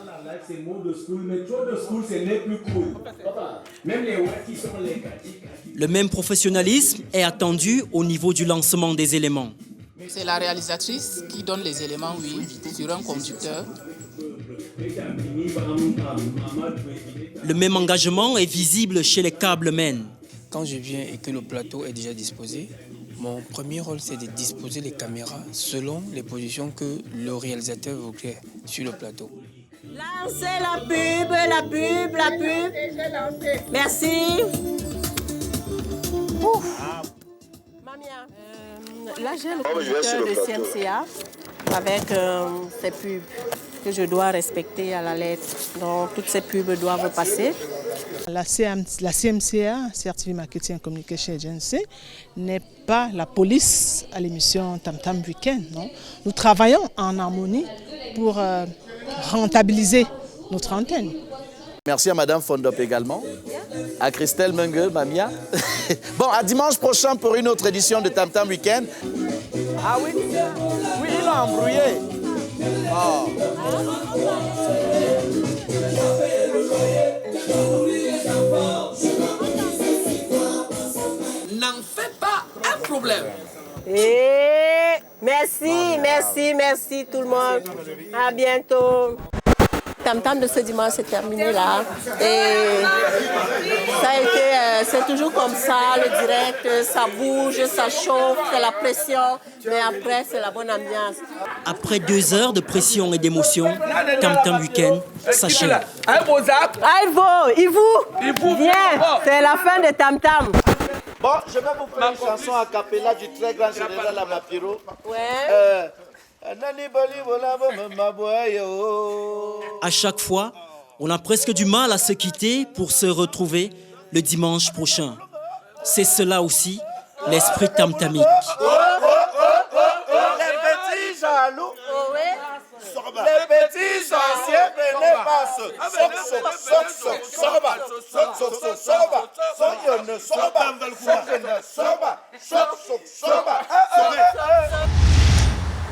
Le même professionnalisme est attendu au niveau du lancement des éléments. C'est la réalisatrice qui donne les éléments, oui, sur un conducteur. Le même engagement est visible chez les câblemen. Quand je viens et que le plateau est déjà disposé, mon premier rôle, c'est de disposer les caméras selon les positions que le réalisateur veut créer sur le plateau. Lancez la pub. Merci. Ouf. Mamia, là j'ai le conducteur de CMCA avec ces pubs que je dois respecter à la lettre. Donc toutes ces pubs doivent passer. La CMCA, Certified Marketing Communication Agency, n'est pas la police à l'émission Tam Tam Weekend. Non. Nous travaillons en harmonie pour rentabiliser notre antenne. Merci à Madame Fondop également, à Christelle Mengel, Mamia. Bon, à dimanche prochain pour une autre édition de Tam Tam Weekend. Ah oui, ils l'ont embrouillé. Oh. N'en fais pas un problème. Et merci tout le monde. À bientôt. Tam Tam de ce dimanche est terminé là. Et ça a été, c'est toujours comme ça, le direct, ça bouge, ça chauffe, c'est la pression. Mais après, c'est la bonne ambiance. Après 2 heures de pression et d'émotion, Tam Tam Week-end s'achève. Ivo, viens, c'est la fin de Tam Tam. Bon, je vais vous faire une chanson a cappella du très grand général Amapiro. Ouais. À chaque fois, on a presque du mal à se quitter pour se retrouver le dimanche prochain. C'est cela aussi, l'esprit tam-tamique. Les petits jaloux, les petits anciens, venez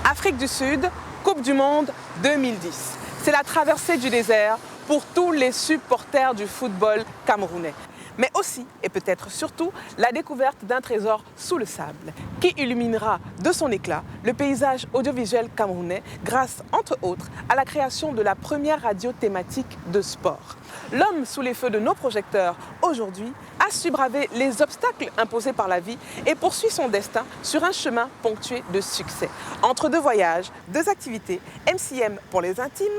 Afrique du Sud, Coupe du Monde 2010. C'est la traversée du désert pour tous les supporters du football camerounais. Mais aussi, et peut-être surtout, la découverte d'un trésor sous le sable qui illuminera de son éclat le paysage audiovisuel camerounais grâce, entre autres, à la création de la première radio thématique de sport. L'homme sous les feux de nos projecteurs, aujourd'hui, a su braver les obstacles imposés par la vie et poursuit son destin sur un chemin ponctué de succès. Entre 2 voyages, 2 activités, MCM pour les intimes,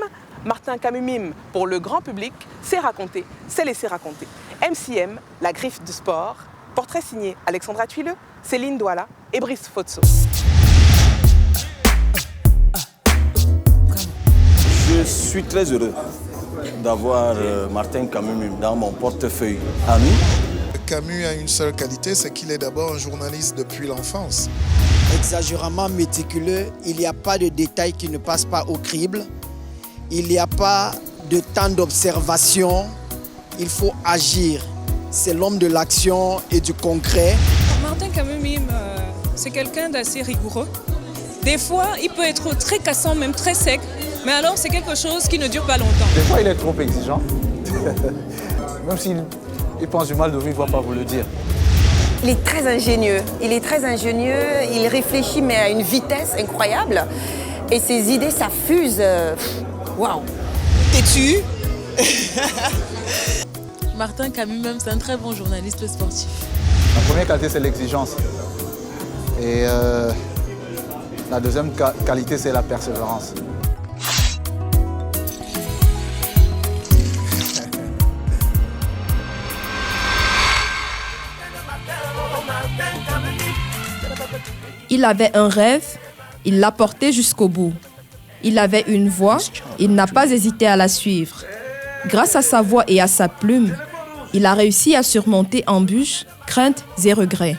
Martin Kamumim pour le grand public, c'est raconter, c'est laisser raconter. MCM, la griffe du sport, portrait signé Alexandra Tuileux, Céline Douala et Brice Fotso. Je suis très heureux d'avoir Martin Kamumim dans mon portefeuille ami. Camus a une seule qualité, c'est qu'il est d'abord un journaliste depuis l'enfance. Exagérément méticuleux, il n'y a pas de détails qui ne passent pas au crible. Il n'y a pas de temps d'observation, il faut agir. C'est l'homme de l'action et du concret. Martin Kamumim, c'est quelqu'un d'assez rigoureux. Des fois, il peut être très cassant, même très sec, mais alors c'est quelque chose qui ne dure pas longtemps. Des fois, il est trop exigeant. Même s'il pense du mal de vous, il ne va pas vous le dire. Il est très ingénieux. Il réfléchit, mais à une vitesse incroyable. Et ses idées, ça fuse. Waouh! Têtu. Martin Kamumim, c'est un très bon journaliste sportif. La première qualité, c'est l'exigence. Et la deuxième qualité, c'est la persévérance. Il avait un rêve, il l'a porté jusqu'au bout. Il avait une voix, il n'a pas hésité à la suivre. Grâce à sa voix et à sa plume, il a réussi à surmonter embûches, craintes et regrets.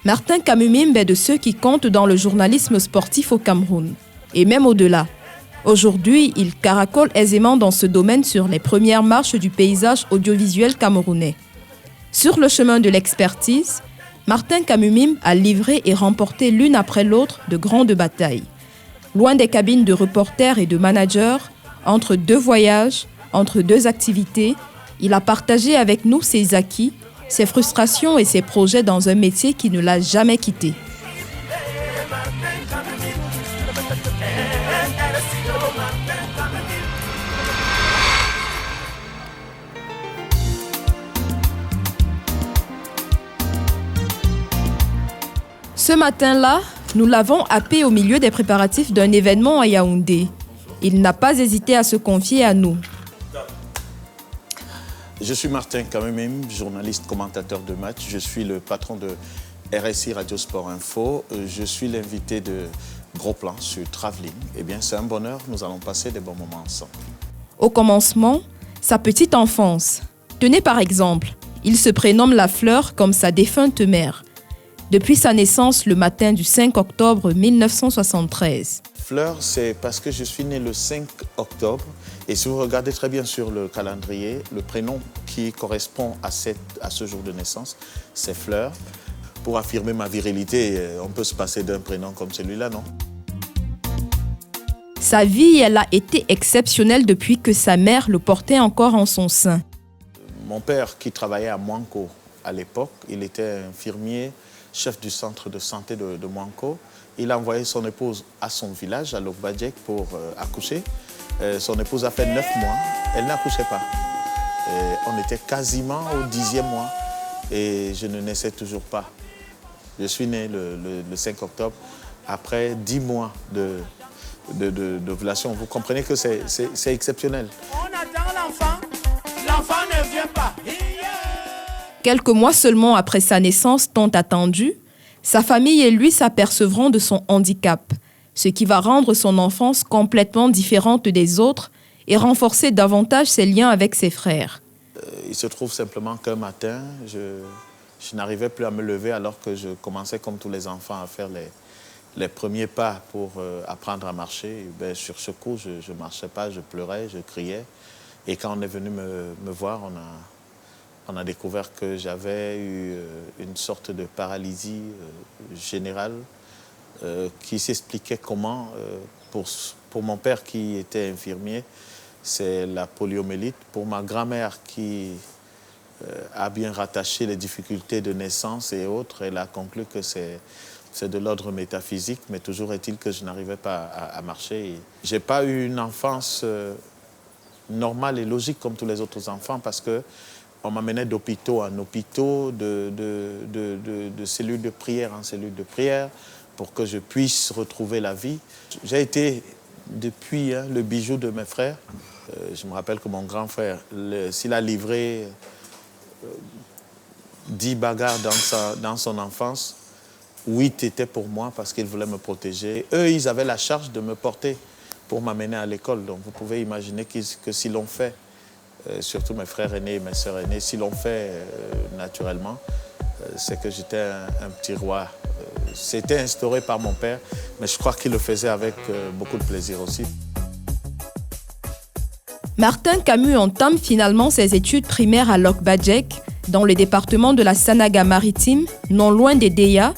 Martin Kamumim est de ceux qui comptent dans le journalisme sportif au Cameroun, et même au-delà. Aujourd'hui, il caracole aisément dans ce domaine sur les premières marches du paysage audiovisuel camerounais. Sur le chemin de l'expertise, Martin Kamumim a livré et remporté l'une après l'autre de grandes batailles. Loin des cabines de reporters et de managers, entre 2 voyages, entre 2 activités, il a partagé avec nous ses acquis, ses frustrations et ses projets dans un métier qui ne l'a jamais quitté. Ce matin-là, nous l'avons happé au milieu des préparatifs d'un événement à Yaoundé. Il n'a pas hésité à se confier à nous. Je suis Martin Kamumim, journaliste commentateur de match. Je suis le patron de RSI Radio Sport Info. Je suis l'invité de Gros Plan sur Travelling. Eh bien, c'est un bonheur. Nous allons passer des bons moments ensemble. Au commencement, sa petite enfance. Tenez par exemple, il se prénomme La Fleur comme sa défunte mère. Depuis sa naissance le matin du 5 octobre 1973. Fleur, c'est parce que je suis né le 5 octobre. Et si vous regardez très bien sur le calendrier, le prénom qui correspond à ce jour de naissance, c'est Fleur. Pour affirmer ma virilité, on peut se passer d'un prénom comme celui-là, non? Sa vie, elle a été exceptionnelle depuis que sa mère le portait encore en son sein. Mon père, qui travaillait à Mouanko à l'époque, il était infirmier, chef du centre de santé de Mouanko. Il a envoyé son épouse à son village, à Lokbadjek, pour accoucher. Son épouse a fait 9 mois, elle n'accouchait pas. On était quasiment au 10e mois et je ne naissais toujours pas. Je suis né le 5 octobre, après 10 mois d'ovulation. Vous comprenez que c'est exceptionnel. On attend l'enfant, l'enfant ne vient pas. Quelques mois seulement après sa naissance tant attendue, sa famille et lui s'apercevront de son handicap, ce qui va rendre son enfance complètement différente des autres et renforcer davantage ses liens avec ses frères. Il se trouve simplement qu'un matin, je n'arrivais plus à me lever alors que je commençais comme tous les enfants à faire les premiers pas pour apprendre à marcher. Et sur ce coup, je ne marchais pas, je pleurais, je criais. Et quand on est venu me voir, on a découvert que j'avais eu une sorte de paralysie générale qui s'expliquait comment, pour mon père qui était infirmier, c'est la poliomyélite. Pour ma grand-mère qui a bien rattaché les difficultés de naissance et autres, elle a conclu que c'est de l'ordre métaphysique, mais toujours est-il que je n'arrivais pas à marcher. Je n'ai pas eu une enfance normale et logique comme tous les autres enfants parce qu'on m'amenait d'hôpitaux en hôpitaux, de cellules de prière en cellules de prière pour que je puisse retrouver la vie. J'ai été depuis le bijou de mes frères. Je me rappelle que mon grand frère, s'il a livré 10 bagarres dans son enfance, 8 étaient pour moi parce qu'ils voulaient me protéger. Eux, ils avaient la charge de me porter pour m'amener à l'école. Donc vous pouvez imaginer que si l'on fait, surtout mes frères aînés et mes sœurs aînées, si l'on fait naturellement, c'est que j'étais un petit roi. C'était instauré par mon père, mais je crois qu'il le faisait avec beaucoup de plaisir aussi. Martin Camus entame finalement ses études primaires à Lokbadjek, dans le département de la Sanaga-Maritime, non loin d'Edéa,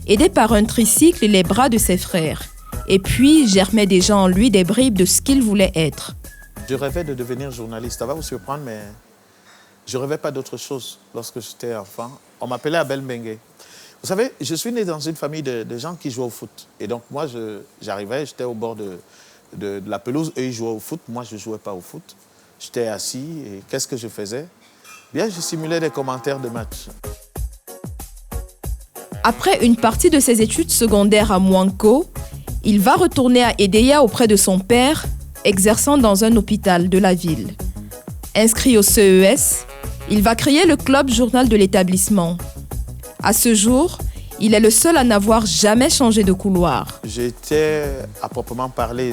aidé par un tricycle et les bras de ses frères. Et puis germaient déjà en lui des bribes de ce qu'il voulait être. Je rêvais de devenir journaliste. Ça va vous surprendre, mais je ne rêvais pas d'autre chose lorsque j'étais enfant. On m'appelait Abel Mbengue. Vous savez, je suis né dans une famille de gens qui jouent au foot. Et donc moi, j'arrivais, j'étais au bord de la pelouse, eux ils jouaient au foot, moi je ne jouais pas au foot. J'étais assis et qu'est-ce que je faisais? Bien, je simulais des commentaires de match. Après une partie de ses études secondaires à Mouanko, il va retourner à Edéa auprès de son père, exerçant dans un hôpital de la ville. Inscrit au CES, il va créer le club journal de l'établissement. À ce jour, il est le seul à n'avoir jamais changé de couloir. J'étais, à proprement parler,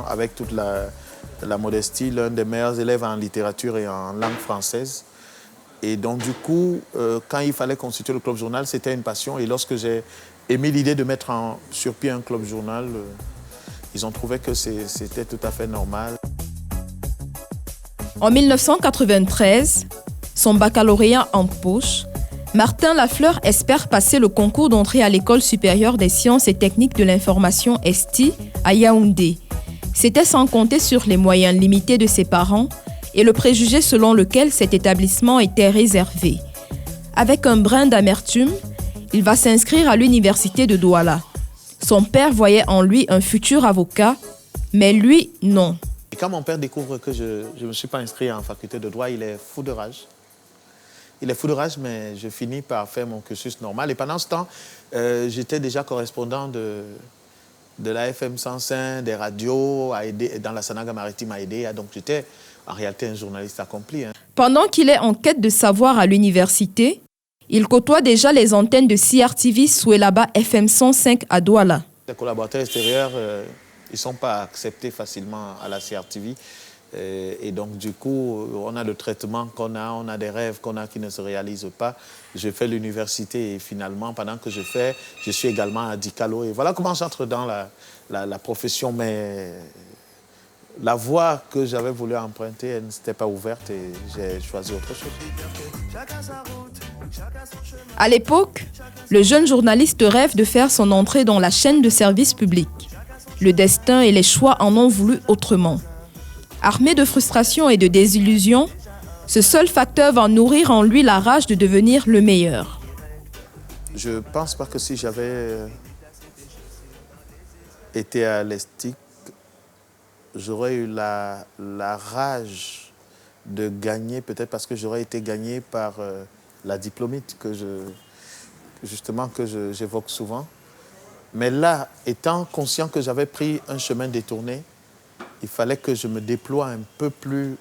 avec toute la modestie, l'un des meilleurs élèves en littérature et en langue française. Et donc, du coup, quand il fallait constituer le club journal, c'était une passion. Et lorsque j'ai émis l'idée de mettre sur pied un club journal, ils ont trouvé que c'était tout à fait normal. En 1993, son baccalauréat en poche, Martin Lafleur espère passer le concours d'entrée à l'École supérieure des sciences et techniques de l'information ESTI à Yaoundé. C'était sans compter sur les moyens limités de ses parents et le préjugé selon lequel cet établissement était réservé. Avec un brin d'amertume, il va s'inscrire à l'université de Douala. Son père voyait en lui un futur avocat, mais lui, non. Et quand mon père découvre que je ne me suis pas inscrit en faculté de droit, il est fou de rage. Il est fou de rage, mais je finis par faire mon cursus normal. Et pendant ce temps, j'étais déjà correspondant de la FM 105, des radios, dans la Sanaga-Maritime à Edéa. Donc j'étais en réalité un journaliste accompli. Pendant qu'il est en quête de savoir à l'université, il côtoie déjà les antennes de CRTV Souelaba FM 105 à Douala. Les collaborateurs extérieurs, ils ne sont pas acceptés facilement à la CRTV. Et donc, du coup, on a le traitement qu'on a, on a des rêves qu'on a qui ne se réalisent pas. Je fais l'université et finalement, pendant que je fais, je suis également à Dicalo. Et voilà comment j'entre dans la profession. Mais la voie que j'avais voulu emprunter, elle ne s'était pas ouverte et j'ai choisi autre chose. À l'époque, le jeune journaliste rêve de faire son entrée dans la chaîne de service public. Le destin et les choix en ont voulu autrement. Armé de frustration et de désillusion, ce seul facteur va nourrir en lui la rage de devenir le meilleur. Je ne pense pas que si j'avais été à l'ESTIC, j'aurais eu la rage de gagner, peut-être parce que j'aurais été gagné par la diplômite que j'évoque souvent. Mais là, étant conscient que j'avais pris un chemin détourné, il fallait que je me déploie un peu plus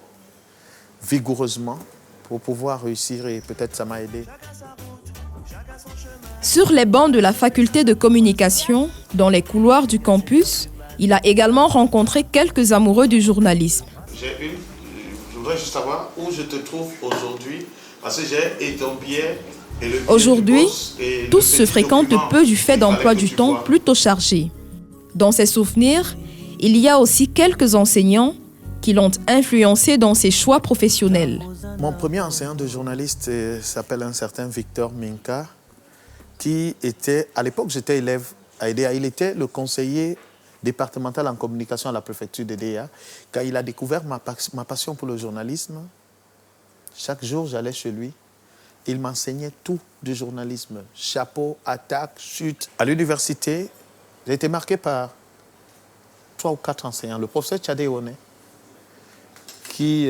vigoureusement pour pouvoir réussir et peut-être ça m'a aidé. Sur les bancs de la faculté de communication, dans les couloirs du campus, il a également rencontré quelques amoureux du journalisme. Je voudrais juste savoir où je te trouve aujourd'hui, parce que j'ai ton billet. Aujourd'hui, tous se fréquentent peu du fait d'emploi du temps plutôt chargé. Dans ses souvenirs, il y a aussi quelques enseignants qui l'ont influencé dans ses choix professionnels. Mon premier enseignant de journaliste s'appelle un certain Victor Minka, qui était, à l'époque j'étais élève à EDA, il était le conseiller départemental en communication à la préfecture d'EDA. Quand il a découvert ma passion pour le journalisme, chaque jour j'allais chez lui. Il m'enseignait tout du journalisme, chapeau, attaque, chute. À l'université, j'ai été marqué par 3 ou 4 enseignants. Le professeur Tchadé One, qui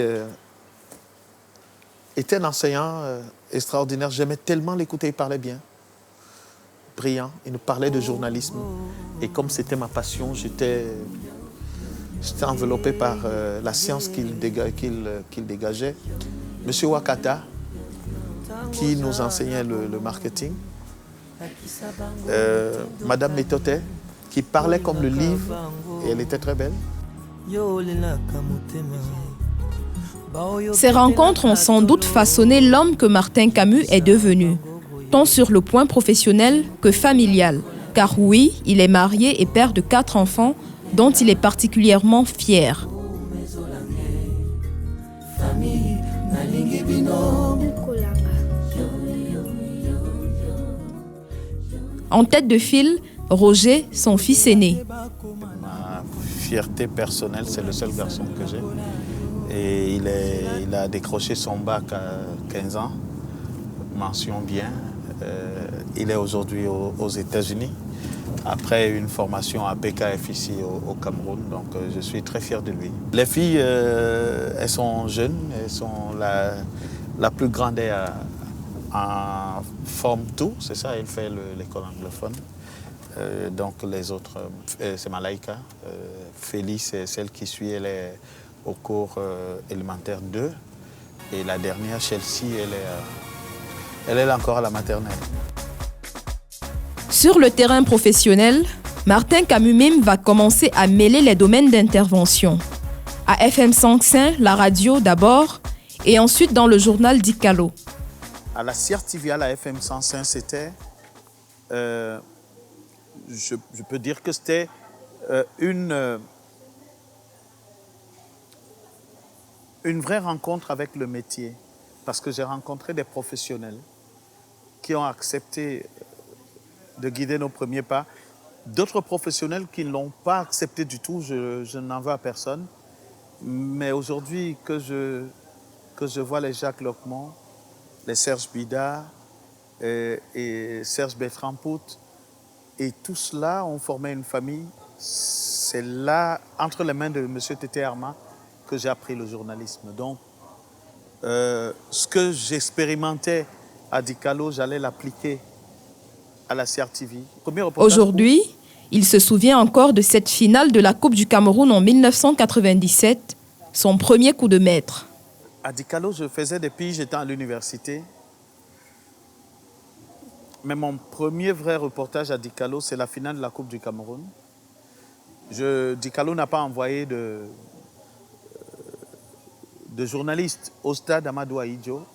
était un enseignant extraordinaire. J'aimais tellement l'écouter, il parlait bien, brillant. Il nous parlait de journalisme. Et comme c'était ma passion, j'étais enveloppé par la science qu'il dégageait. Monsieur Wakata, qui nous enseignait le marketing. Madame Metote, qui parlait comme le livre, et elle était très belle. Ces rencontres ont sans doute façonné l'homme que Martin Camus est devenu, tant sur le point professionnel que familial. Car oui, il est marié et père de 4 enfants, dont il est particulièrement fier. En tête de file, Roger, son fils aîné. Ma fierté personnelle, c'est le seul garçon que j'ai. Et il a décroché son bac à 15 ans, mention bien. Il est aujourd'hui aux États-Unis, après une formation à PKF ici au Cameroun. Donc je suis très fier de lui. Les filles, elles sont jeunes, elles sont la plus grande est en forme tout, c'est ça, elle fait l'école anglophone. Donc les autres, c'est Malaika. Félix, c'est celle qui suit, elle est au cours élémentaire 2. Et la dernière, Chelsea, elle est encore à la maternelle. Sur le terrain professionnel, Martin Camus Mime va commencer à mêler les domaines d'intervention. À FM 105, la radio d'abord, et ensuite dans le journal Dicalo. À la CRTV, à la FM 105, c'était, je peux dire que c'était une vraie rencontre avec le métier, parce que j'ai rencontré des professionnels qui ont accepté de guider nos premiers pas, d'autres professionnels qui ne l'ont pas accepté du tout, je n'en veux à personne, mais aujourd'hui que je vois les Jacques Locmont, les Serge Bida et Serge Bertrand-Pout, et tout cela ont formé une famille. C'est là, entre les mains de M. Tété Arma, que j'ai appris le journalisme. Donc, ce que j'expérimentais à Dicalo, j'allais l'appliquer à la CRTV. Aujourd'hui, il se souvient encore de cette finale de la Coupe du Cameroun en 1997, son premier coup de maître. À Dicalo, je faisais des piges, j'étais à l'université. Mais mon premier vrai reportage à Dicalo, c'est la finale de la Coupe du Cameroun. Dicalo n'a pas envoyé de journalistes au stade Amadou Ahidjo.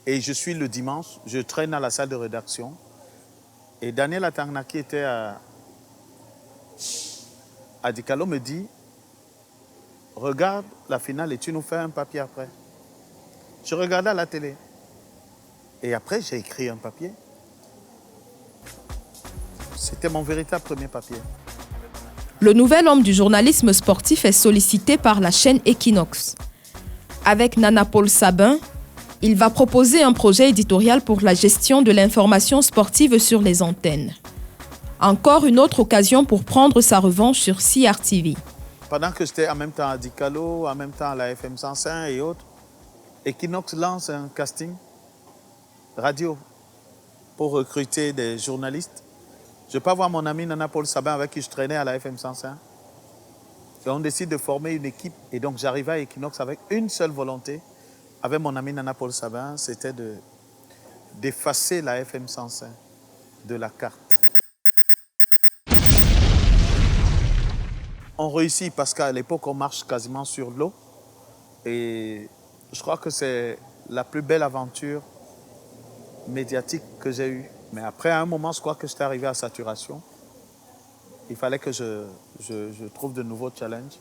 Et je suis le dimanche, je traîne à la salle de rédaction. Et Daniel Atangna, qui était à Dicalo, me dit « Regarde la finale et tu nous fais un papier après. » Je regardais à la télé. Et après, j'ai écrit un papier. C'était mon véritable premier papier. Le nouvel homme du journalisme sportif est sollicité par la chaîne Equinox. Avec Nana Paul Sabin, il va proposer un projet éditorial pour la gestion de l'information sportive sur les antennes. Encore une autre occasion pour prendre sa revanche sur CRTV. pendant que j'étais en même temps à Dicalo, en même temps à la FM 105 et autres, Equinox lance un casting radio pour recruter des journalistes. Je peux voir mon ami Nana Paul Sabin avec qui je traînais à la FM 105. Et on décide de former une équipe. Et donc j'arrivais à Equinox avec une seule volonté, avec mon ami Nana Paul Sabin, c'était d'effacer la FM 105 de la carte. On réussit parce qu'à l'époque, on marche quasiment sur l'eau. Et je crois que c'est la plus belle aventure médiatique que j'ai eue. Mais après, à un moment, je crois que j'étais arrivé à saturation. Il fallait que je trouve de nouveaux challenges.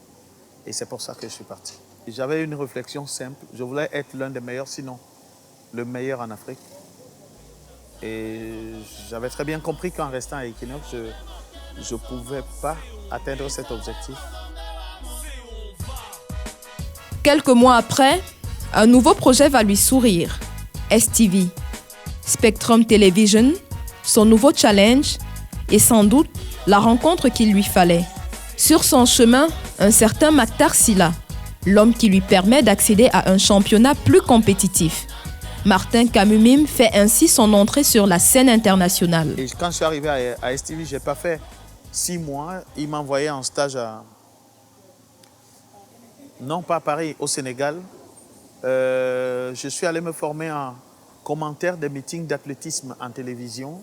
Et c'est pour ça que je suis parti. J'avais une réflexion simple. Je voulais être l'un des meilleurs, sinon le meilleur en Afrique. Et j'avais très bien compris qu'en restant à Equinox, je ne pouvais pas atteindre cet objectif. Quelques mois après, un nouveau projet va lui sourire. STV, Spectrum Television, son nouveau challenge et sans doute la rencontre qu'il lui fallait. Sur son chemin, un certain Mactar Sylla, l'homme qui lui permet d'accéder à un championnat plus compétitif. Martin Kamumim fait ainsi son entrée sur la scène internationale. Et quand je suis arrivé à STV, je n'ai pas fait 6 mois. Il m'a envoyé en stage non pas à Paris, au Sénégal. Je suis allé me former en commentaire des meetings d'athlétisme en télévision.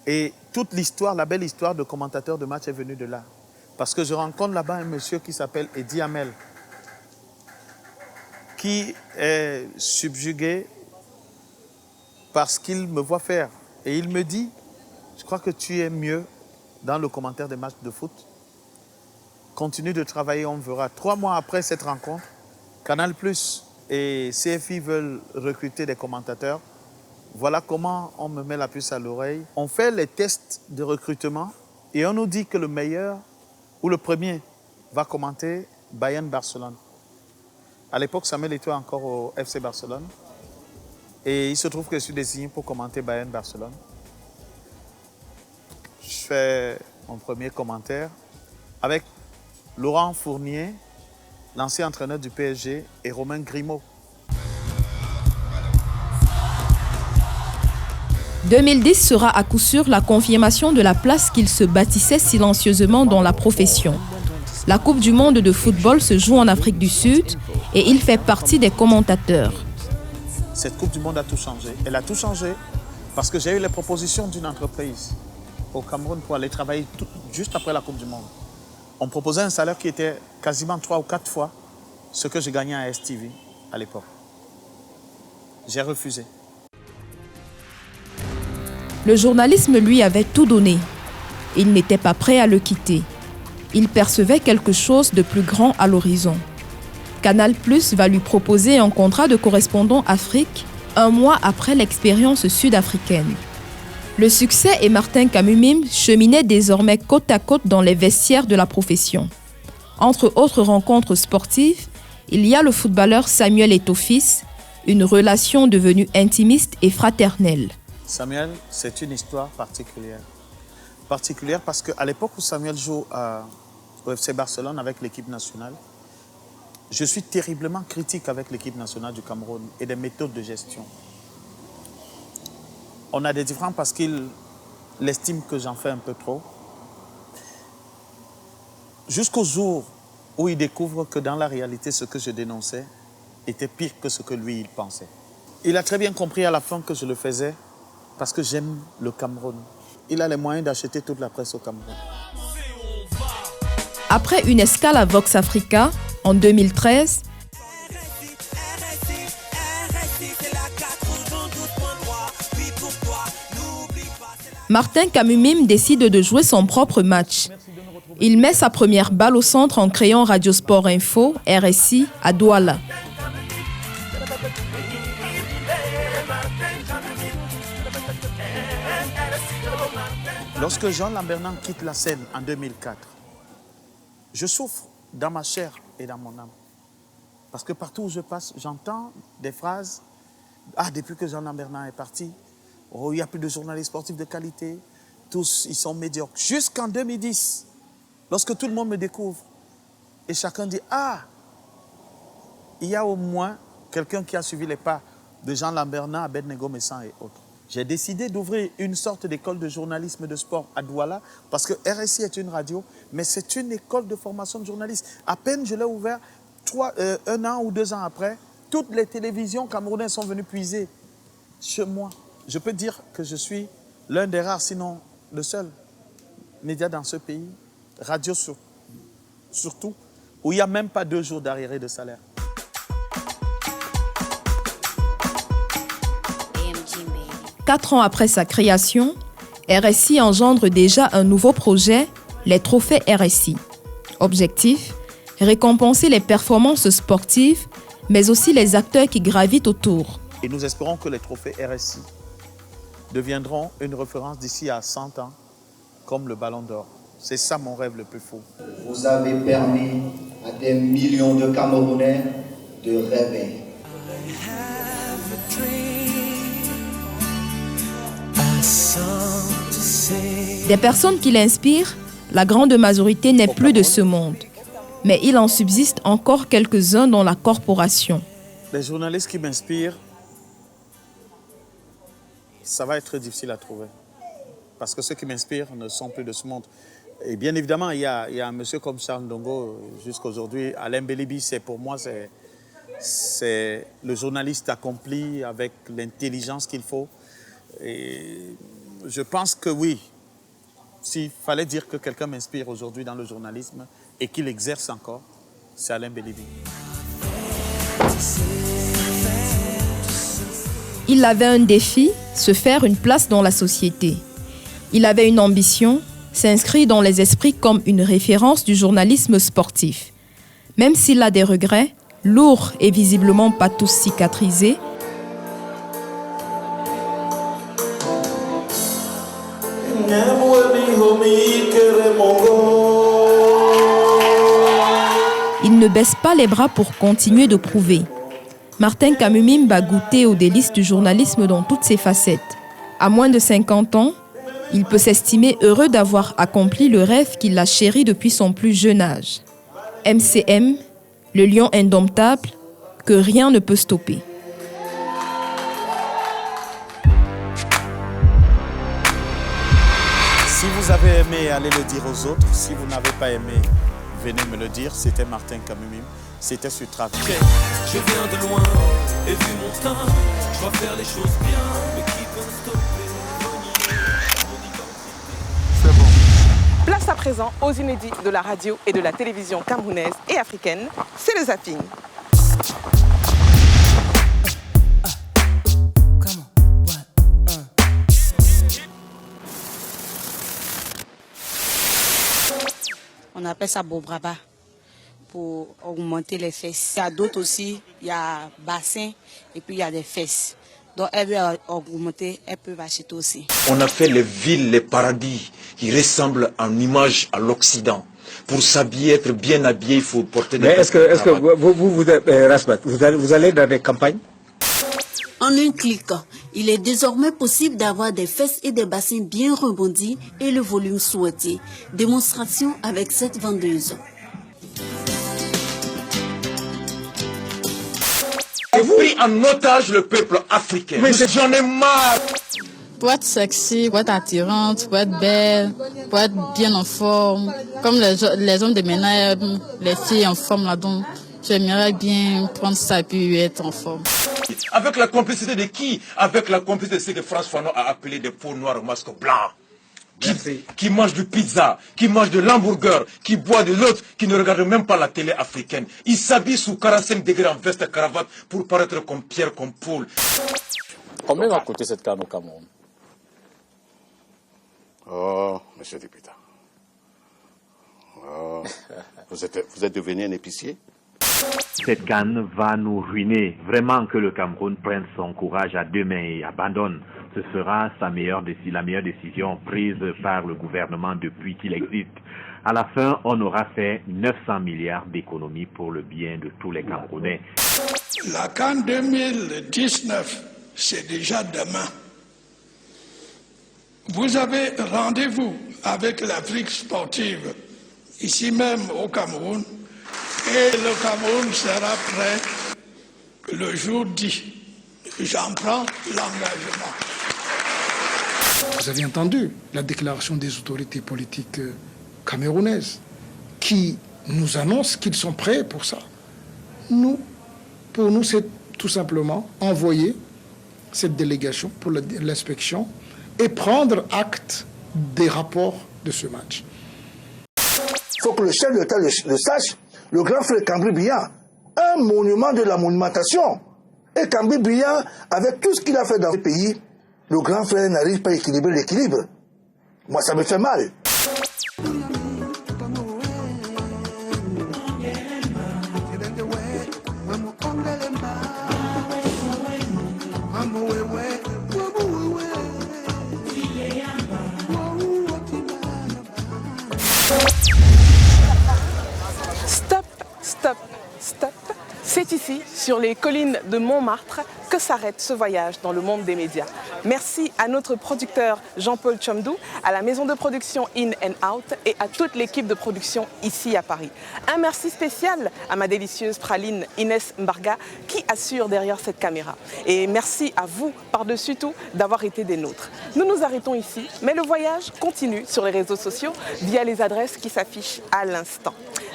Et toute l'histoire, la belle histoire de commentateur de match est venue de là. Parce que je rencontre là-bas un monsieur qui s'appelle Eddie Hamel, qui est subjugué par ce qu'il me voit faire. Et il me dit, je crois que tu es mieux dans le commentaire des matchs de foot. Continue de travailler, on verra. 3 mois après cette rencontre, Canal+ et CFI veulent recruter des commentateurs. Voilà comment on me met la puce à l'oreille. On fait les tests de recrutement et on nous dit que le meilleur ou le premier va commenter Bayern-Barcelone. À l'époque, Samuel était encore au FC Barcelone. Et il se trouve que je suis désigné pour commenter Bayern-Barcelone. Je fais mon premier commentaire avec Laurent Fournier, l'ancien entraîneur du PSG, et Romain Grimaud. 2010 sera à coup sûr la confirmation de la place qu'il se bâtissait silencieusement dans la profession. La Coupe du monde de football se joue en Afrique du Sud et il fait partie des commentateurs. Cette Coupe du monde a tout changé. Elle a tout changé parce que j'ai eu les propositions d'une entreprise au Cameroun pour aller travailler juste après la Coupe du monde. On me proposait un salaire qui était quasiment 3 ou 4 fois ce que je gagnais à STV à l'époque. J'ai refusé. Le journalisme lui avait tout donné. Il n'était pas prêt à le quitter. Il percevait quelque chose de plus grand à l'horizon. Canal+ va lui proposer un contrat de correspondant Afrique 1 mois après l'expérience sud-africaine. Le succès et Martin Kamumim cheminaient désormais côte à côte dans les vestiaires de la profession. Entre autres rencontres sportives, il y a le footballeur Samuel Eto'o-Fils, une relation devenue intimiste et fraternelle. Samuel, c'est une histoire particulière. Particulière parce qu'à l'époque où Samuel joue au FC Barcelone avec l'équipe nationale, je suis terriblement critique avec l'équipe nationale du Cameroun et des méthodes de gestion. On a des différends parce qu'il estime que j'en fais un peu trop. Jusqu'au jour où il découvre que dans la réalité, ce que je dénonçais était pire que ce que lui, il pensait. Il a très bien compris à la fin que je le faisais parce que j'aime le Cameroun. Il a les moyens d'acheter toute la presse au Cameroun. Après une escale à Vox Africa, en 2013, Martin Kamumim décide de jouer son propre match. Il met sa première balle au centre en créant Radio Sport Info, RSI, à Douala. Lorsque Jean Lambernan quitte la scène en 2004, je souffre dans ma chair et dans mon âme. Parce que partout où je passe, j'entends des phrases. Ah, depuis que Jean Lambernan est parti, oh, il n'y a plus de journalistes sportifs de qualité. Tous, ils sont médiocres. Jusqu'en 2010, lorsque tout le monde me découvre, et chacun dit, ah, il y a au moins quelqu'un qui a suivi les pas de Jean Lamberna, Abednego Messan et autres. J'ai décidé d'ouvrir une sorte d'école de journalisme de sport à Douala parce que RSI est une radio, mais c'est une école de formation de journalistes. À peine je l'ai ouvert, 1 an ou 2 ans après, toutes les télévisions camerounaises sont venues puiser chez moi. Je peux dire que je suis l'un des rares, sinon le seul média dans ce pays, radio surtout, où il n'y a même pas 2 jours d'arriéré de salaire. 4 ans après sa création, RSI engendre déjà un nouveau projet, les trophées RSI. Objectif, récompenser les performances sportives, mais aussi les acteurs qui gravitent autour. Et nous espérons que les trophées RSI deviendront une référence d'ici à 100 ans, comme le Ballon d'Or. C'est ça mon rêve le plus fou. Vous avez permis à des millions de Camerounais de rêver. Des personnes qui l'inspirent, la grande majorité n'est plus de ce monde. Mais il en subsiste encore quelques-uns dans la corporation. Les journalistes qui m'inspirent, ça va être difficile à trouver. Parce que ceux qui m'inspirent ne sont plus de ce monde. Et bien évidemment, il y a un monsieur comme Charles Ndongo, jusqu'à aujourd'hui. Alain Bélibi, pour moi, c'est le journaliste accompli avec l'intelligence qu'il faut. Et je pense que oui, s'il fallait dire que quelqu'un m'inspire aujourd'hui dans le journalisme et qu'il exerce encore, c'est Alain Bélibi. Il avait un défi, se faire une place dans la société. Il avait une ambition, s'inscrire dans les esprits comme une référence du journalisme sportif. Même s'il a des regrets, lourds et visiblement pas tous cicatrisés, il ne baisse pas les bras pour continuer de prouver. Martin Kamumim va goûter aux délices du journalisme dans toutes ses facettes. À moins de 50 ans, il peut s'estimer heureux d'avoir accompli le rêve qu'il a chéri depuis son plus jeune âge. MCM, le lion indomptable que rien ne peut stopper. Si vous avez aimé, allez le dire aux autres. Si vous n'avez pas aimé, venez me le dire. C'était Martin Kamumim. C'était sur Travelling. Je viens de loin et vu mon teint, je dois faire les choses bien, mais qui peut me stopper? C'est bon. Place à présent aux inédits de la radio et de la télévision camerounaise et africaine. C'est le zapping. On appelle ça bobraba pour augmenter les fesses. Il y a d'autres aussi, il y a bassin et puis il y a des fesses. Donc elles veulent augmenter, elles peuvent acheter aussi. On a fait les villes, les paradis qui ressemblent en image à l'Occident. Pour s'habiller, être bien habillé, il faut porter des... Mais est-ce que vous allez dans des campagnes? En un clic, il est désormais possible d'avoir des fesses et des bassins bien rebondis et le volume souhaité. Démonstration avec cette vendeuse. Vous pris en otage le peuple africain. Mais j'en ai marre. Pour être sexy, pour être attirante, pour être belle, pour être bien en forme, comme les hommes de maintenant, les filles en forme là-dedans, j'aimerais bien prendre ça et puis être en forme. Avec la complicité de qui? Avec la complicité de ce que France Fanon a appelé des peaux noires au masque blanc. Qui mangent du pizza, qui mangent de l'hamburger, qui boivent de l'autre, qui ne regardent même pas la télé africaine. Ils s'habillent sous 45 degrés en veste et cravate pour paraître comme Pierre, comme Paul. Combien va coûter cette canne au Cameroun? Oh, monsieur le député. Oh, vous êtes devenu un épicier? Cette canne va nous ruiner. Vraiment que le Cameroun prenne son courage à deux mains et abandonne. Ce sera la meilleure décision prise par le gouvernement depuis qu'il existe. À la fin, on aura fait 900 milliards d'économies pour le bien de tous les Camerounais. La CAN 2019, c'est déjà demain. Vous avez rendez-vous avec l'Afrique sportive, ici même au Cameroun, Et le Cameroun sera prêt le jour dit. J'en prends l'engagement. Vous avez entendu la déclaration des autorités politiques camerounaises qui nous annoncent qu'ils sont prêts pour ça. Pour nous, c'est tout simplement envoyer cette délégation pour l'inspection et prendre acte des rapports de ce match. Il faut que le chef de l'État le sache, le grand frère Cambry-Biya, un monument de la monumentation. Et Cambry-Biya, avec tout ce qu'il a fait dans ce pays, le grand frère n'arrive pas à équilibrer l'équilibre. Moi, ça me fait mal. Stop, stop, stop. C'est ici, sur les collines de Montmartre, que s'arrête ce voyage dans le monde des médias. Merci à notre producteur Jean-Paul Chomdou, à la maison de production In & Out et à toute l'équipe de production ici à Paris. Un merci spécial à ma délicieuse praline Inès Mbarga qui assure derrière cette caméra. Et merci à vous, par-dessus tout, d'avoir été des nôtres. Nous nous arrêtons ici, mais le voyage continue sur les réseaux sociaux via les adresses qui s'affichent à l'instant.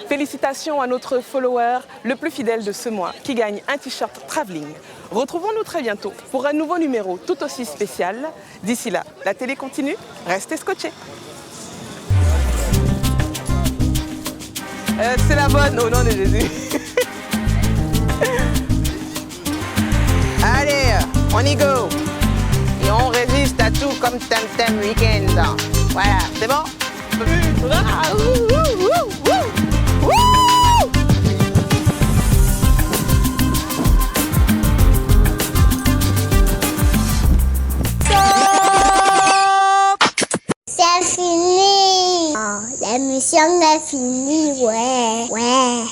Félicitations à notre follower le plus fidèle de ce mois qui gagne un t-shirt Travelling. Retrouvons-nous très bientôt pour un nouveau numéro tout aussi spécial. D'ici là, la télé continue, restez scotchés. C'est la bonne au nom de Jésus. Allez, on y go. Et on résiste à tout comme Temtem Weekend. Voilà, c'est bon? C'est fini. Oh, l'émission est finie, ouais.